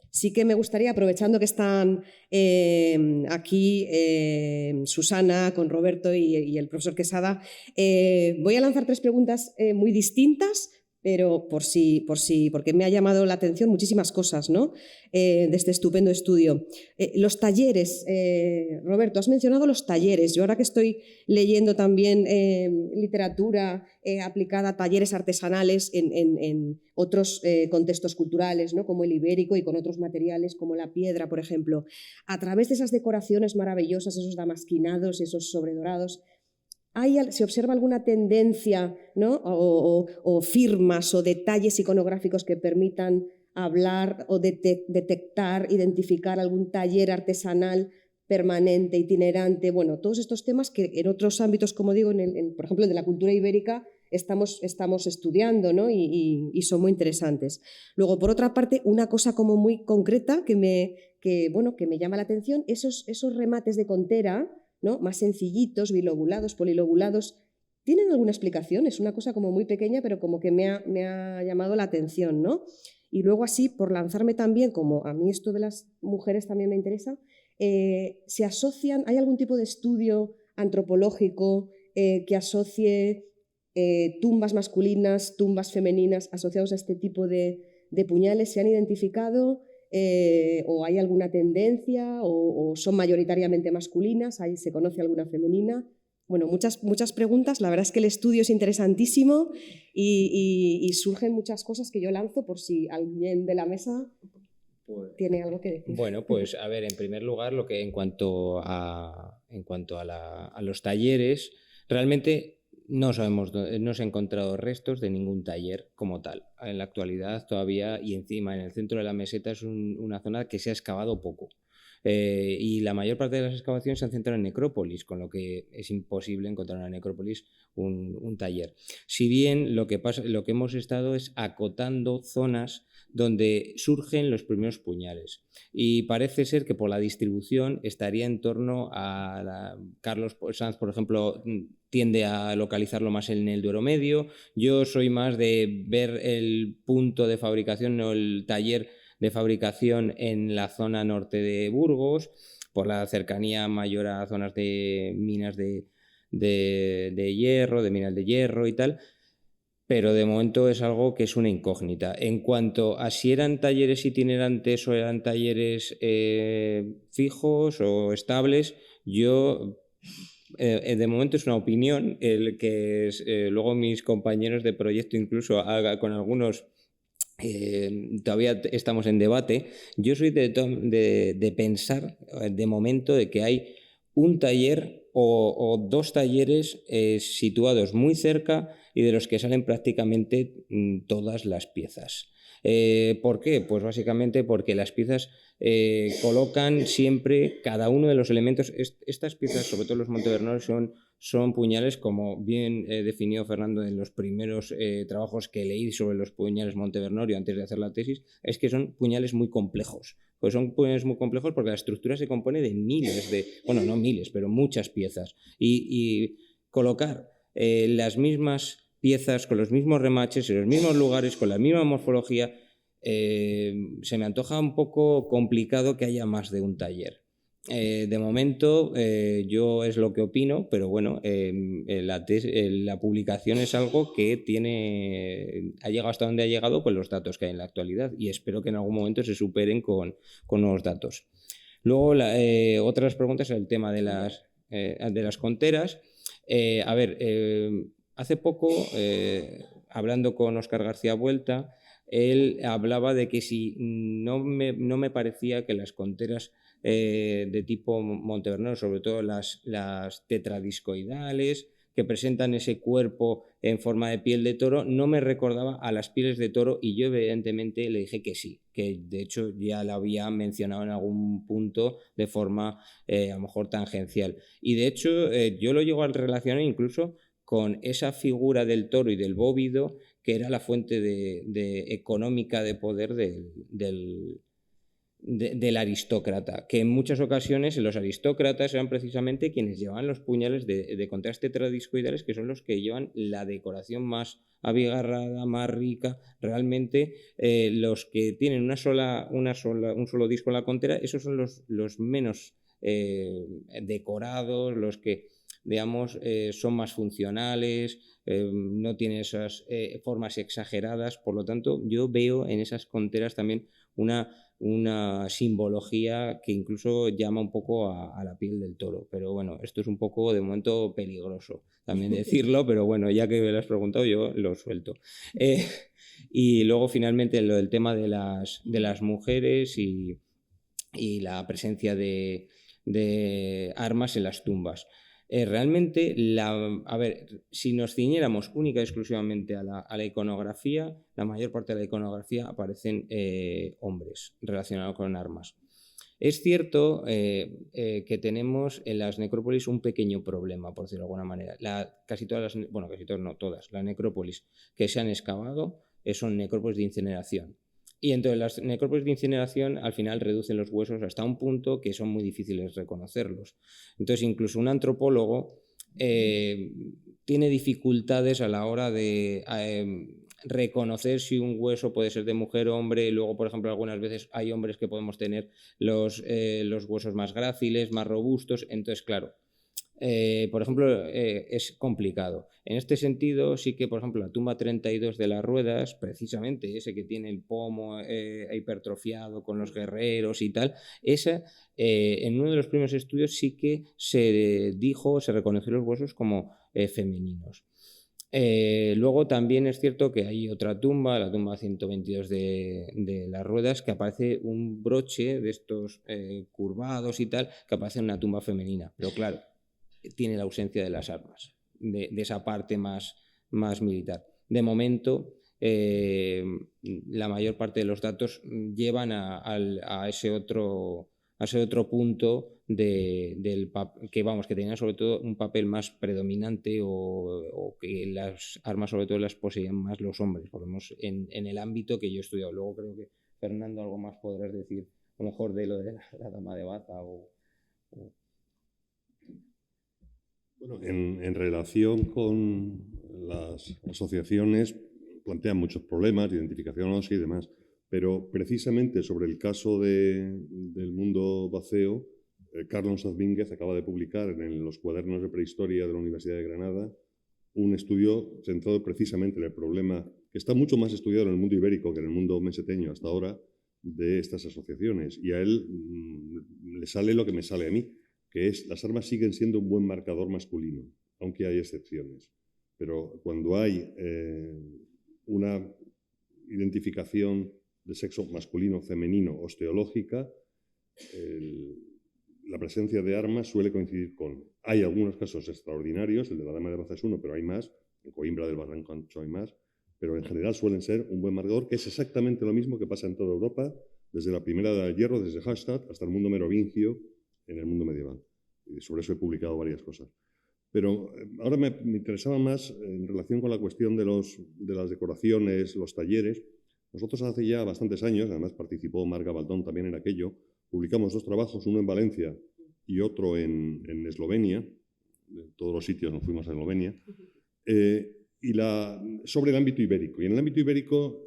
sí que me gustaría, aprovechando que están aquí Susana con Roberto y el profesor Quesada, voy a lanzar tres preguntas muy distintas, pero porque me ha llamado la atención muchísimas cosas, ¿no?, de este estupendo estudio. Los talleres, Roberto, has mencionado los talleres. Yo ahora que estoy leyendo también literatura aplicada a talleres artesanales en otros contextos culturales, ¿no?, como el ibérico y con otros materiales como la piedra, por ejemplo, a través de esas decoraciones maravillosas, esos damasquinados, esos sobredorados, ¿se observa alguna tendencia, ¿no?, o firmas o detalles iconográficos que permitan hablar o detectar, identificar algún taller artesanal permanente, itinerante? Bueno, todos estos temas que en otros ámbitos, como digo, por ejemplo, de la cultura ibérica, estamos estudiando, ¿no?, y son muy interesantes. Luego, por otra parte, una cosa como muy concreta que me llama la atención, esos remates de contera, ¿no?, más sencillitos, bilobulados, polilobulados, ¿tienen alguna explicación? Es una cosa como muy pequeña, pero como que me ha llamado la atención, ¿no? Y luego así, por lanzarme también, como a mí esto de las mujeres también me interesa, ¿se asocian, hay algún tipo de estudio antropológico que asocie tumbas masculinas, tumbas femeninas asociados a este tipo de puñales? ¿Se han identificado? ¿O hay alguna tendencia? ¿O son mayoritariamente masculinas? ¿Ahí se conoce alguna femenina? Bueno, muchas preguntas. La verdad es que el estudio es interesantísimo y surgen muchas cosas que yo lanzo por si alguien de la mesa tiene algo que decir. Bueno, pues a ver, en primer lugar, lo que en cuanto a los talleres, realmente no se ha encontrado restos de ningún taller como tal. En la actualidad todavía, y encima en el centro de la meseta es una zona que se ha excavado poco. Y la mayor parte de las excavaciones se han centrado en necrópolis, con lo que es imposible encontrar en la necrópolis un taller. Si bien lo que hemos estado es acotando zonas donde surgen los primeros puñales. Y parece ser que por la distribución estaría en torno a Carlos Sanz, por ejemplo, tiende a localizarlo más en el Duero Medio. Yo soy más de ver el punto de fabricación o el taller de fabricación en la zona norte de Burgos, por la cercanía mayor a zonas de minas de hierro, de minas de hierro y tal, pero de momento es algo que es una incógnita. En cuanto a si eran talleres itinerantes o eran talleres fijos o estables, yo de momento es una opinión, el que luego mis compañeros de proyecto incluso con algunos todavía estamos en debate. Yo soy de pensar de momento de que hay un taller o dos talleres situados muy cerca y de los que salen prácticamente todas las piezas. ¿Por qué? Pues básicamente porque las piezas colocan siempre cada uno de los elementos. Estas piezas, sobre todo los Montevernori, son puñales, como bien definió Fernando en los primeros trabajos que leí sobre los puñales Montevernori antes de hacer la tesis, es que son puñales muy complejos. Pues son puñales muy complejos porque la estructura se compone de miles bueno, no miles, pero muchas piezas. Y colocar las mismas piezas con los mismos remaches, en los mismos lugares, con la misma morfología, se me antoja un poco complicado que haya más de un taller. De momento yo es lo que opino, pero bueno, la publicación es algo que ha llegado hasta donde ha llegado con los datos que hay en la actualidad y espero que en algún momento se superen con nuevos datos. Luego, otras preguntas, el tema de las conteras. Hace poco, hablando con Óscar García Vuelta, él hablaba de que si no me parecía que las conteras de tipo Montevernori, sobre todo las tetradiscoidales, que presentan ese cuerpo en forma de piel de toro, no me recordaba a las pieles de toro, y yo evidentemente le dije que sí, que de hecho ya la había mencionado en algún punto de forma a lo mejor tangencial. Y de hecho yo lo llego a relacionar incluso con esa figura del toro y del bóvido, que era la fuente económica de poder del aristócrata, que en muchas ocasiones los aristócratas eran precisamente quienes llevaban los puñales de contraste tetradiscoidales, que son los que llevan la decoración más abigarrada, más rica. Realmente los que tienen un solo disco en la contera, esos son los menos decorados, los que, digamos, son más funcionales, no tienen esas formas exageradas. Por lo tanto, yo veo en esas conteras también una simbología que incluso llama un poco a la piel del toro. Pero bueno, esto es un poco de momento peligroso también decirlo, pero bueno, ya que me lo has preguntado, yo lo suelto. Y luego finalmente lo del tema de las mujeres y la presencia de armas en las tumbas. Realmente, si nos ciñéramos única y exclusivamente a la iconografía, la mayor parte de la iconografía aparecen hombres relacionados con armas. Es cierto que tenemos en las necrópolis un pequeño problema, por decirlo de alguna manera. Casi todas no todas, las necrópolis que se han excavado son necrópolis de incineración. Y entonces las necrópolis de incineración al final reducen los huesos hasta un punto que son muy difíciles reconocerlos. Entonces incluso un antropólogo tiene dificultades a la hora de reconocer si un hueso puede ser de mujer o hombre. Luego, por ejemplo, algunas veces hay hombres que podemos tener los huesos más gráciles, más robustos. Entonces, claro, por ejemplo, es complicado. En este sentido, sí que, por ejemplo, la tumba 32 de las Ruedas, precisamente ese que tiene el pomo hipertrofiado con los guerreros y tal, esa, en uno de los primeros estudios sí que se reconoció los huesos como femeninos. Luego también es cierto que hay otra tumba, la tumba 122 de las Ruedas, que aparece un broche de estos curvados y tal, que aparece en una tumba femenina. Pero claro, tiene la ausencia de las armas, de esa parte más militar. De momento, la mayor parte de los datos llevan a ese otro a ser otro punto que tenía sobre todo un papel más predominante o que las armas sobre todo las poseían más los hombres, por lo menos en el ámbito que yo he estudiado. Luego creo que Fernando algo más podrás decir, a lo mejor de lo de la dama de bata Bueno, en relación con las asociaciones, plantean muchos problemas, identificación y demás, pero precisamente sobre el caso del mundo vaceo, Carlos Advínguez acaba de publicar en los cuadernos de prehistoria de la Universidad de Granada un estudio centrado precisamente en el problema que está mucho más estudiado en el mundo ibérico que en el mundo meseteño hasta ahora de estas asociaciones. Y a él le sale lo que me sale a mí, que es las armas siguen siendo un buen marcador masculino, aunque hay excepciones. Pero cuando hay una identificación de sexo masculino, femenino, osteológica, la presencia de armas suele coincidir con... Hay algunos casos extraordinarios, el de la dama de baza es uno, pero hay más, en Coimbra del Barranco Ancho hay más, pero en general suelen ser un buen marcador, que es exactamente lo mismo que pasa en toda Europa, desde la primera edad del hierro, desde Hallstatt, hasta el mundo merovingio, en el mundo medieval. Y sobre eso he publicado varias cosas. Pero ahora me interesaba más en relación con la cuestión de las decoraciones, los talleres. Nosotros hace ya bastantes años, además participó Marga Baldón también en aquello, publicamos 2 trabajos, uno en Valencia y otro en Eslovenia. De todos los sitios nos fuimos a Eslovenia. Sobre el ámbito ibérico. Y en el ámbito ibérico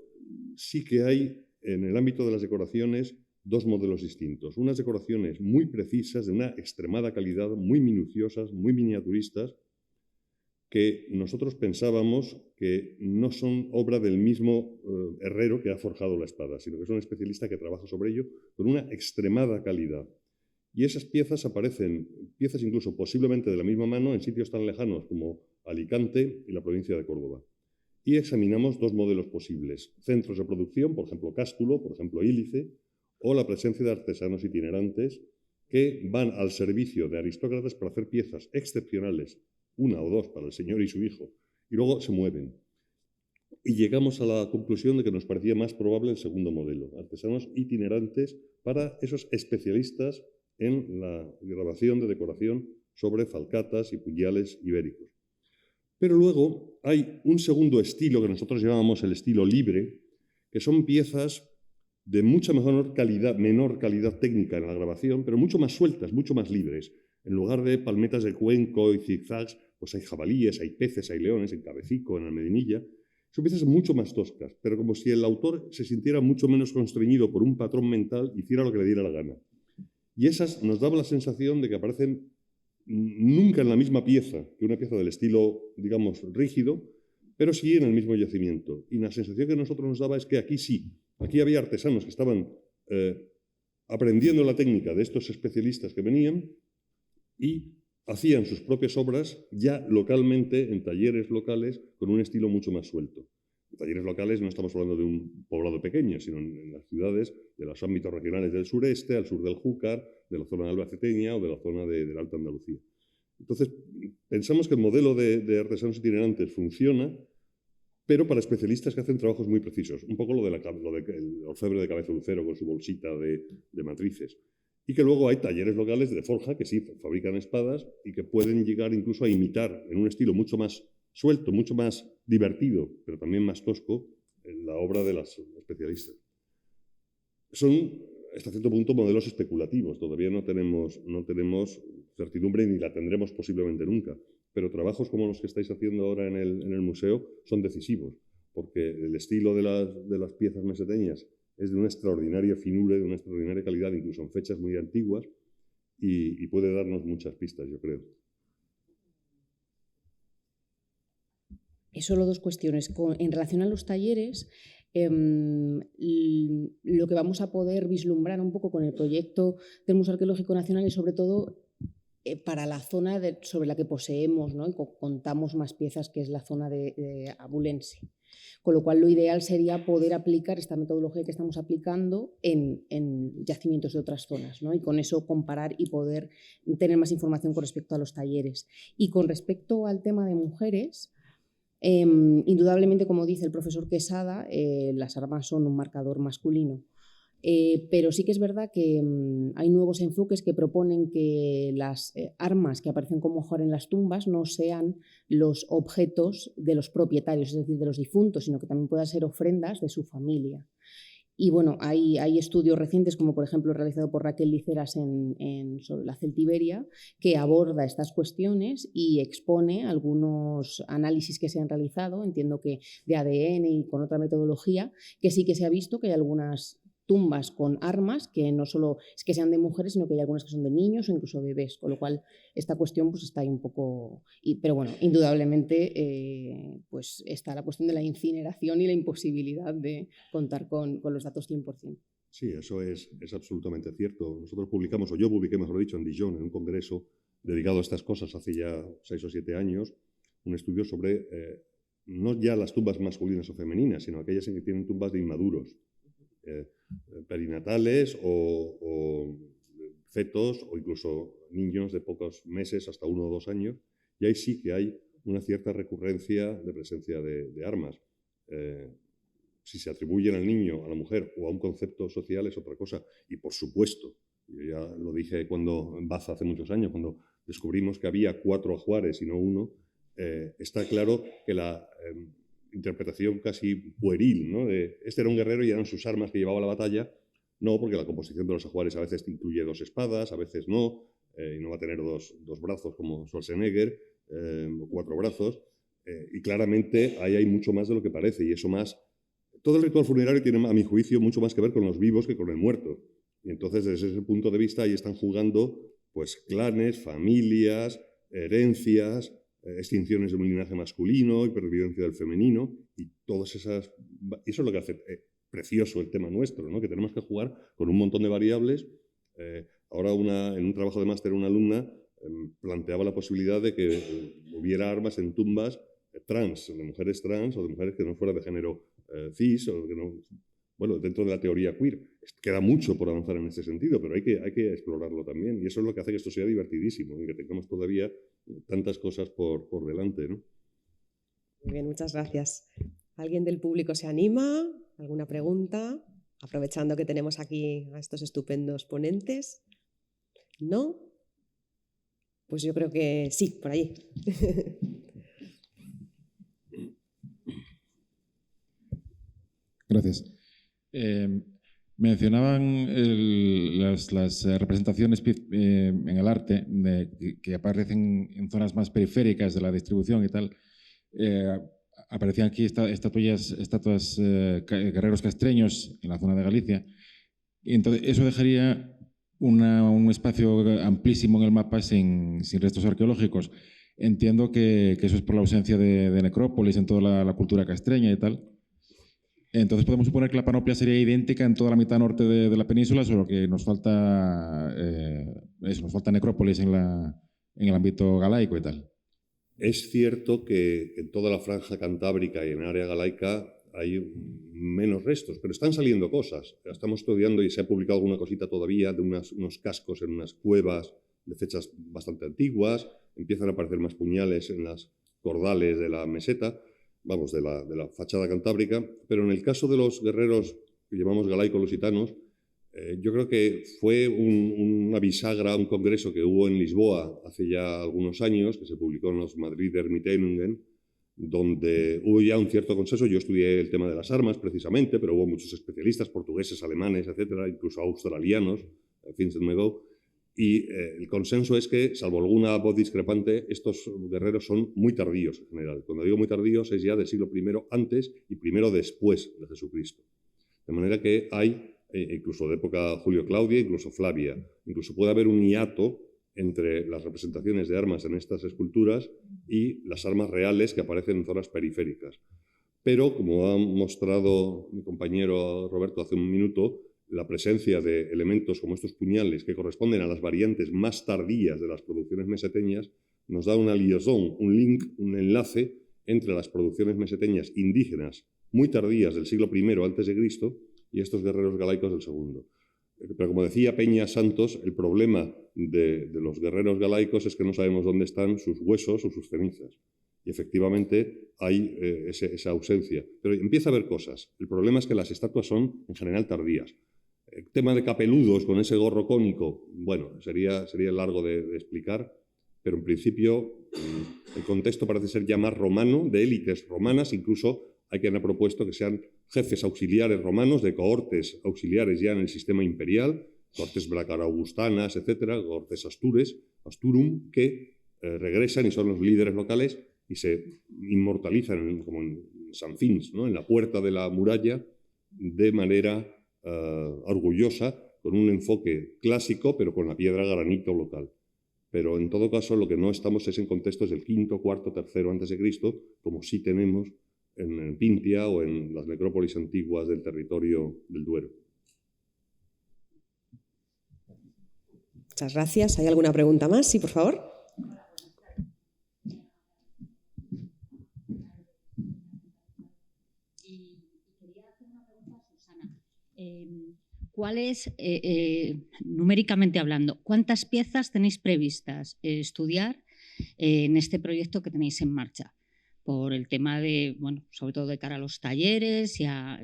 sí que hay, en el ámbito de las decoraciones, 2 modelos distintos. Unas decoraciones muy precisas, de una extremada calidad, muy minuciosas, muy miniaturistas, que nosotros pensábamos que no son obra del mismo herrero que ha forjado la espada, sino que es un especialista que trabaja sobre ello con una extremada calidad. Y esas piezas aparecen, piezas incluso posiblemente de la misma mano, en sitios tan lejanos como Alicante y la provincia de Córdoba. Y examinamos 2 modelos posibles. Centros de producción, por ejemplo Cástulo, por ejemplo Ílice, o la presencia de artesanos itinerantes que van al servicio de aristócratas para hacer piezas excepcionales, 1 o 2 para el señor y su hijo, y luego se mueven. Y llegamos a la conclusión de que nos parecía más probable el segundo modelo, artesanos itinerantes para esos especialistas en la grabación de decoración sobre falcatas y puñales ibéricos. Pero luego hay un segundo estilo que nosotros llamábamos el estilo libre, que son piezas de mucha menor calidad técnica en la grabación, pero mucho más sueltas, mucho más libres. En lugar de palmetas de cuenco y zigzags, pues hay jabalíes, hay peces, hay leones, en Cabecico, en Almedinilla. Son piezas mucho más toscas, pero como si el autor se sintiera mucho menos constreñido por un patrón mental, hiciera lo que le diera la gana. Y esas nos daban la sensación de que aparecen nunca en la misma pieza que una pieza del estilo, digamos, rígido, pero sí en el mismo yacimiento. Y la sensación que a nosotros nos daba es que aquí sí. Aquí había artesanos que estaban aprendiendo la técnica de estos especialistas que venían y hacían sus propias obras ya localmente, en talleres locales, con un estilo mucho más suelto. En talleres locales no estamos hablando de un poblado pequeño, sino en las ciudades de los ámbitos regionales del sureste, al sur del Júcar, de la zona albaceteña o de la zona de la Alta Andalucía. Entonces, pensamos que el modelo de artesanos itinerantes funciona, pero para especialistas que hacen trabajos muy precisos. Un poco lo del orfebre de Cabeza Lucero con su bolsita de matrices. Y que luego hay talleres locales de forja que sí fabrican espadas y que pueden llegar incluso a imitar en un estilo mucho más suelto, mucho más divertido, pero también más tosco, la obra de los especialistas. Son, hasta cierto punto, modelos especulativos. Todavía no tenemos certidumbre ni la tendremos posiblemente nunca. Pero trabajos como los que estáis haciendo ahora en el museo son decisivos, porque el estilo de las piezas meseteñas es de una extraordinaria finura, de una extraordinaria calidad, incluso en fechas muy antiguas, y puede darnos muchas pistas, yo creo. Solo 2 cuestiones. En relación a los talleres, lo que vamos a poder vislumbrar un poco con el proyecto del Museo Arqueológico Nacional es sobre todo para la zona sobre la que poseemos, ¿no? Y contamos más piezas, que es la zona de Abulense. Con lo cual, lo ideal sería poder aplicar esta metodología que estamos aplicando en yacimientos de otras zonas, ¿no? Y con eso comparar y poder tener más información con respecto a los talleres. Y con respecto al tema de mujeres, indudablemente, como dice el profesor Quesada, las armas son un marcador masculino. Pero sí que es verdad que hay nuevos enfoques que proponen que las armas que aparecen como mejor en las tumbas no sean los objetos de los propietarios, es decir, de los difuntos, sino que también puedan ser ofrendas de su familia. Y bueno, hay estudios recientes, como por ejemplo realizado por Raquel Liceras sobre la celtiberia, que aborda estas cuestiones y expone algunos análisis que se han realizado, entiendo que de ADN y con otra metodología, que sí que se ha visto que hay algunas tumbas con armas que no solo es que sean de mujeres, sino que hay algunas que son de niños o incluso bebés, con lo cual esta cuestión pues está ahí un poco... pero bueno, indudablemente pues está la cuestión de la incineración y la imposibilidad de contar con los datos 100%. Sí, eso es absolutamente cierto. Nosotros publicamos, o yo publiqué, mejor dicho, en Dijon, en un congreso dedicado a estas cosas hace ya 6 o 7 años, un estudio sobre no ya las tumbas masculinas o femeninas, sino aquellas en que tienen tumbas de inmaduros. Perinatales o fetos o incluso niños de pocos meses hasta 1 o 2 años, y ahí sí que hay una cierta recurrencia de presencia de armas. Si se atribuyen al niño, a la mujer o a un concepto social es otra cosa. Y por supuesto, yo ya lo dije cuando en Baza hace muchos años, cuando descubrimos que había 4 ajuares y no 1, está claro que la interpretación casi pueril, ¿no? De este era un guerrero y eran sus armas que llevaba a la batalla. No, porque la composición de los ajuares a veces incluye 2 espadas, a veces no, y no va a tener dos brazos como Schwarzenegger, o 4 brazos, y claramente ahí hay mucho más de lo que parece, y eso más... Todo el ritual funerario tiene, a mi juicio, mucho más que ver con los vivos que con el muerto. Y entonces, desde ese punto de vista, ahí están jugando pues clanes, familias, herencias, extinciones de un linaje masculino y pervivencia del femenino, y todas esas... Eso es lo que hace precioso el tema nuestro, ¿no? Que tenemos que jugar con un montón de variables. Ahora en un trabajo de máster una alumna planteaba la posibilidad de que hubiera armas en tumbas trans, de mujeres trans o de mujeres que no fueran de género cis, o que no... Bueno, dentro de la teoría queer. Queda mucho por avanzar en este sentido, pero hay que explorarlo también, y eso es lo que hace que esto sea divertidísimo y que tengamos todavía tantas cosas por delante, ¿no? Muy bien, muchas gracias. ¿Alguien del público se anima? ¿Alguna pregunta? Aprovechando que tenemos aquí a estos estupendos ponentes. ¿No? Pues yo creo que sí, por ahí. Gracias. Mencionaban las representaciones en el arte que aparecen en zonas más periféricas de la distribución y tal. Aparecían aquí estatuas guerreros castreños en la zona de Galicia. Y entonces eso dejaría un espacio amplísimo en el mapa sin restos arqueológicos. Entiendo que eso es por la ausencia de necrópolis en toda la cultura castreña y tal. Entonces podemos suponer que la panoplia sería idéntica en toda la mitad norte de la península, solo que nos falta necrópolis en el ámbito galaico y tal. Es cierto que en toda la franja cantábrica y en el área galaica hay menos restos, pero están saliendo cosas. Estamos estudiando y se ha publicado alguna cosita todavía de unos cascos en unas cuevas de fechas bastante antiguas. Empiezan a aparecer más puñales en las cordales de la meseta, vamos, de la fachada cantábrica. Pero en el caso de los guerreros que llamamos galaico-lusitanos, yo creo que fue una bisagra, un congreso que hubo en Lisboa hace ya algunos años, que se publicó en los Madrid Ermitañungen, donde hubo ya un cierto consenso. Yo estudié el tema de las armas precisamente, pero hubo muchos especialistas, portugueses, alemanes, etcétera, incluso australianos, Vincent Megó, y el consenso es que, salvo alguna voz discrepante, estos guerreros son muy tardíos en general. Cuando digo muy tardíos es ya del siglo I antes y I después de Jesucristo. De manera que hay, incluso de época Julio-Claudia, incluso Flavia, incluso puede haber un hiato entre las representaciones de armas en estas esculturas y las armas reales que aparecen en zonas periféricas. Pero, como ha mostrado mi compañero Roberto hace un minuto, la presencia de elementos como estos puñales que corresponden a las variantes más tardías de las producciones meseteñas nos da una liaison, un link, un enlace entre las producciones meseteñas indígenas muy tardías del siglo I a.C. y estos guerreros galaicos del segundo. Pero como decía Peña Santos, el problema de los guerreros galaicos es que no sabemos dónde están sus huesos o sus cenizas. Y efectivamente hay esa ausencia. Pero empieza a haber cosas. El problema es que las estatuas son en general tardías. El tema de capeludos con ese gorro cónico, bueno, sería largo de explicar, pero en principio el contexto parece ser ya más romano, de élites romanas, incluso hay quien ha propuesto que sean jefes auxiliares romanos, de cohortes auxiliares ya en el sistema imperial, cohortes bracaraugustanas, etcétera, cohortes asturum, que regresan y son los líderes locales y se inmortalizan como en San Fins, ¿no? En la puerta de la muralla, de manera orgullosa, con un enfoque clásico, pero con la piedra granito local. Pero en todo caso, lo que no estamos es en contextos del V, IV, III antes de Cristo, como sí tenemos en Pintia o en las necrópolis antiguas del territorio del Duero. Muchas gracias. ¿Hay alguna pregunta más? Sí, por favor. ¿Cuáles, numéricamente hablando, cuántas piezas tenéis previstas estudiar en este proyecto que tenéis en marcha? Por el tema de, bueno, sobre todo de cara a los talleres y a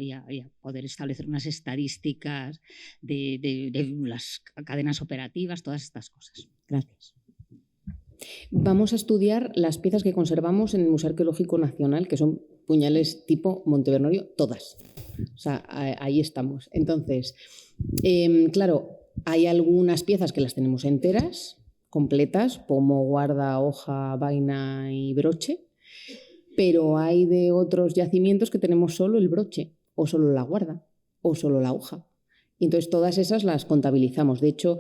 poder establecer unas estadísticas de las cadenas operativas, todas estas cosas. Gracias. Vamos a estudiar las piezas que conservamos en el Museo Arqueológico Nacional, que son puñales tipo Montevernorio, todas. O sea, ahí estamos. Entonces, claro, hay algunas piezas que las tenemos enteras, completas, pomo, guarda, hoja, vaina y broche, pero hay de otros yacimientos que tenemos solo el broche, o solo la guarda, o solo la hoja. Y entonces todas esas las contabilizamos. De hecho,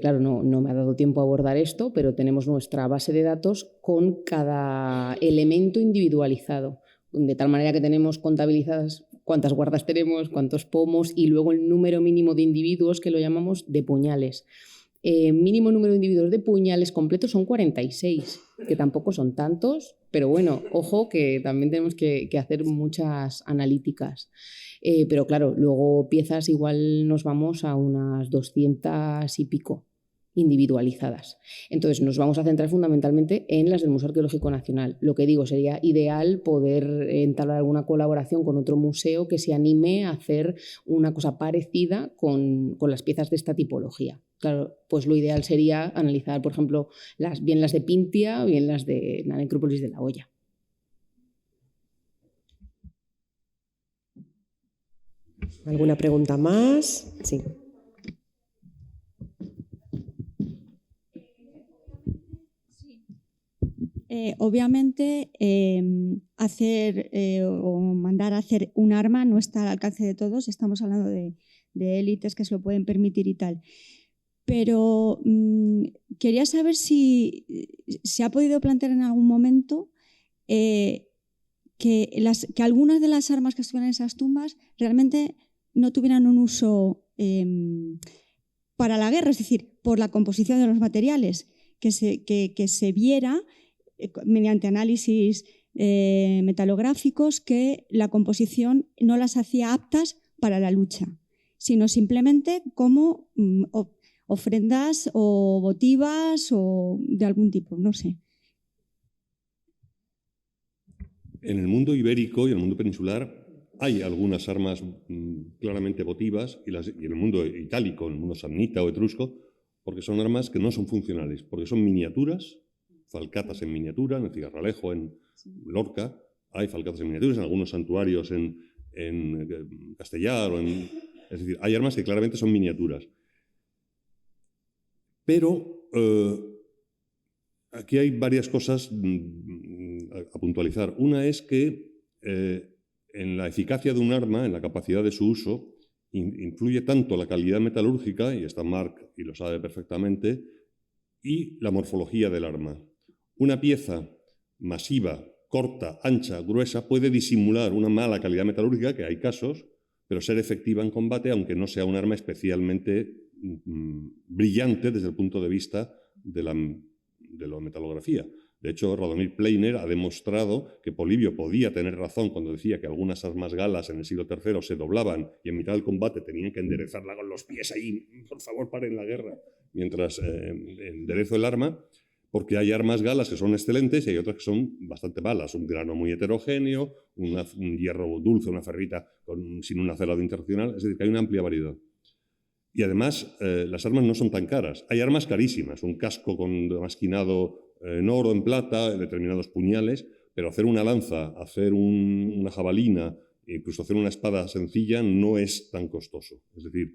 claro, no me ha dado tiempo a abordar esto, pero tenemos nuestra base de datos con cada elemento individualizado, de tal manera que tenemos contabilizadas cuántas guardas tenemos, cuántos pomos y luego el número mínimo de individuos, que lo llamamos de puñales. Mínimo número de individuos de puñales completos son 46, que tampoco son tantos, pero bueno, ojo que también tenemos que hacer muchas analíticas. Pero claro, luego piezas igual nos vamos a unas 200 y pico individualizadas. Entonces nos vamos a centrar fundamentalmente en las del Museo Arqueológico Nacional. Lo que digo, sería ideal poder entablar alguna colaboración con otro museo que se anime a hacer una cosa parecida con las piezas de esta tipología. Claro, pues lo ideal sería analizar, por ejemplo, bien las de Pintia o bien las de la necrópolis de La Hoya. ¿Alguna pregunta más? Sí. Obviamente, hacer o mandar a hacer un arma no está al alcance de todos. Estamos hablando de élites que se lo pueden permitir y tal. Pero quería saber si se ha podido plantear en algún momento que algunas de las armas que estuvieran en esas tumbas realmente no tuvieran un uso para la guerra, es decir, por la composición de los materiales, que se viera mediante análisis metalográficos que la composición no las hacía aptas para la lucha, sino simplemente como ofrendas o votivas o de algún tipo, no sé. En el mundo ibérico y en el mundo peninsular hay algunas armas claramente votivas y en el mundo itálico, en el mundo samnita o etrusco, porque son armas que no son funcionales, porque son miniaturas, falcatas en miniatura, en el Cigarralejo, en Lorca, hay falcatas en miniaturas, en algunos santuarios en Castellar, es decir, hay armas que claramente son miniaturas. Pero aquí hay varias cosas a puntualizar. Una es que en la eficacia de un arma, en la capacidad de su uso, influye tanto la calidad metalúrgica, y está Marc y lo sabe perfectamente, y la morfología del arma. Una pieza masiva, corta, ancha, gruesa, puede disimular una mala calidad metalúrgica, que hay casos, pero ser efectiva en combate, aunque no sea un arma especialmente brillante desde el punto de vista de la metalografía. De hecho, Radomir Pleiner ha demostrado que Polibio podía tener razón cuando decía que algunas armas galas en el siglo III se doblaban y en mitad del combate tenían que enderezarla con los pies ahí, por favor, paren la guerra, mientras enderezo el arma, porque hay armas galas que son excelentes y hay otras que son bastante malas. Un grano muy heterogéneo, un hierro dulce, una ferrita sin un acelado interaccional, es decir, que hay una amplia variedad. Y además, las armas no son tan caras. Hay armas carísimas, un casco con damasquinado en oro, en plata, determinados puñales, pero hacer una lanza, hacer una jabalina, incluso hacer una espada sencilla no es tan costoso. Es decir,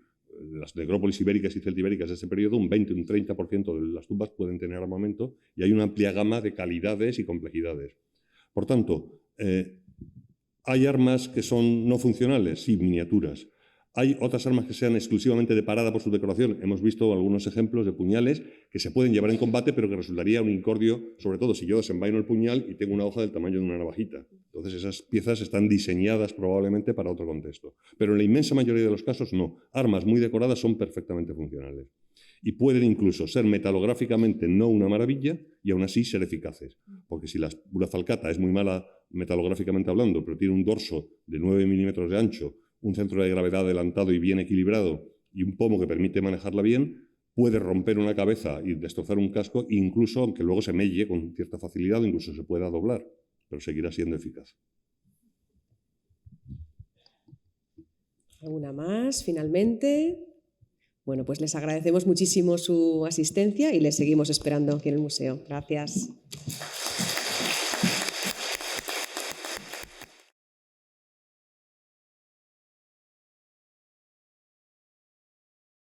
las necrópolis ibéricas y celtibéricas de ese periodo, un 20 o un 30% de las tumbas pueden tener armamento y hay una amplia gama de calidades y complejidades. Por tanto, ¿hay armas que son no funcionales? Sí, miniaturas. ¿Hay otras armas que sean exclusivamente de parada por su decoración? Hemos visto algunos ejemplos de puñales que se pueden llevar en combate, pero que resultaría un incordio, sobre todo si yo desenvaino el puñal y tengo una hoja del tamaño de una navajita. Entonces, esas piezas están diseñadas probablemente para otro contexto. Pero en la inmensa mayoría de los casos, no. Armas muy decoradas son perfectamente funcionales. Y pueden incluso ser metalográficamente no una maravilla y aún así ser eficaces. Porque si una falcata es muy mala metalográficamente hablando, pero tiene un dorso de 9 milímetros de ancho, un centro de gravedad adelantado y bien equilibrado y un pomo que permite manejarla bien, puede romper una cabeza y destrozar un casco, incluso aunque luego se melle con cierta facilidad o incluso se pueda doblar, pero seguirá siendo eficaz. ¿Alguna más, finalmente? Bueno, pues les agradecemos muchísimo su asistencia y les seguimos esperando aquí en el museo. Gracias.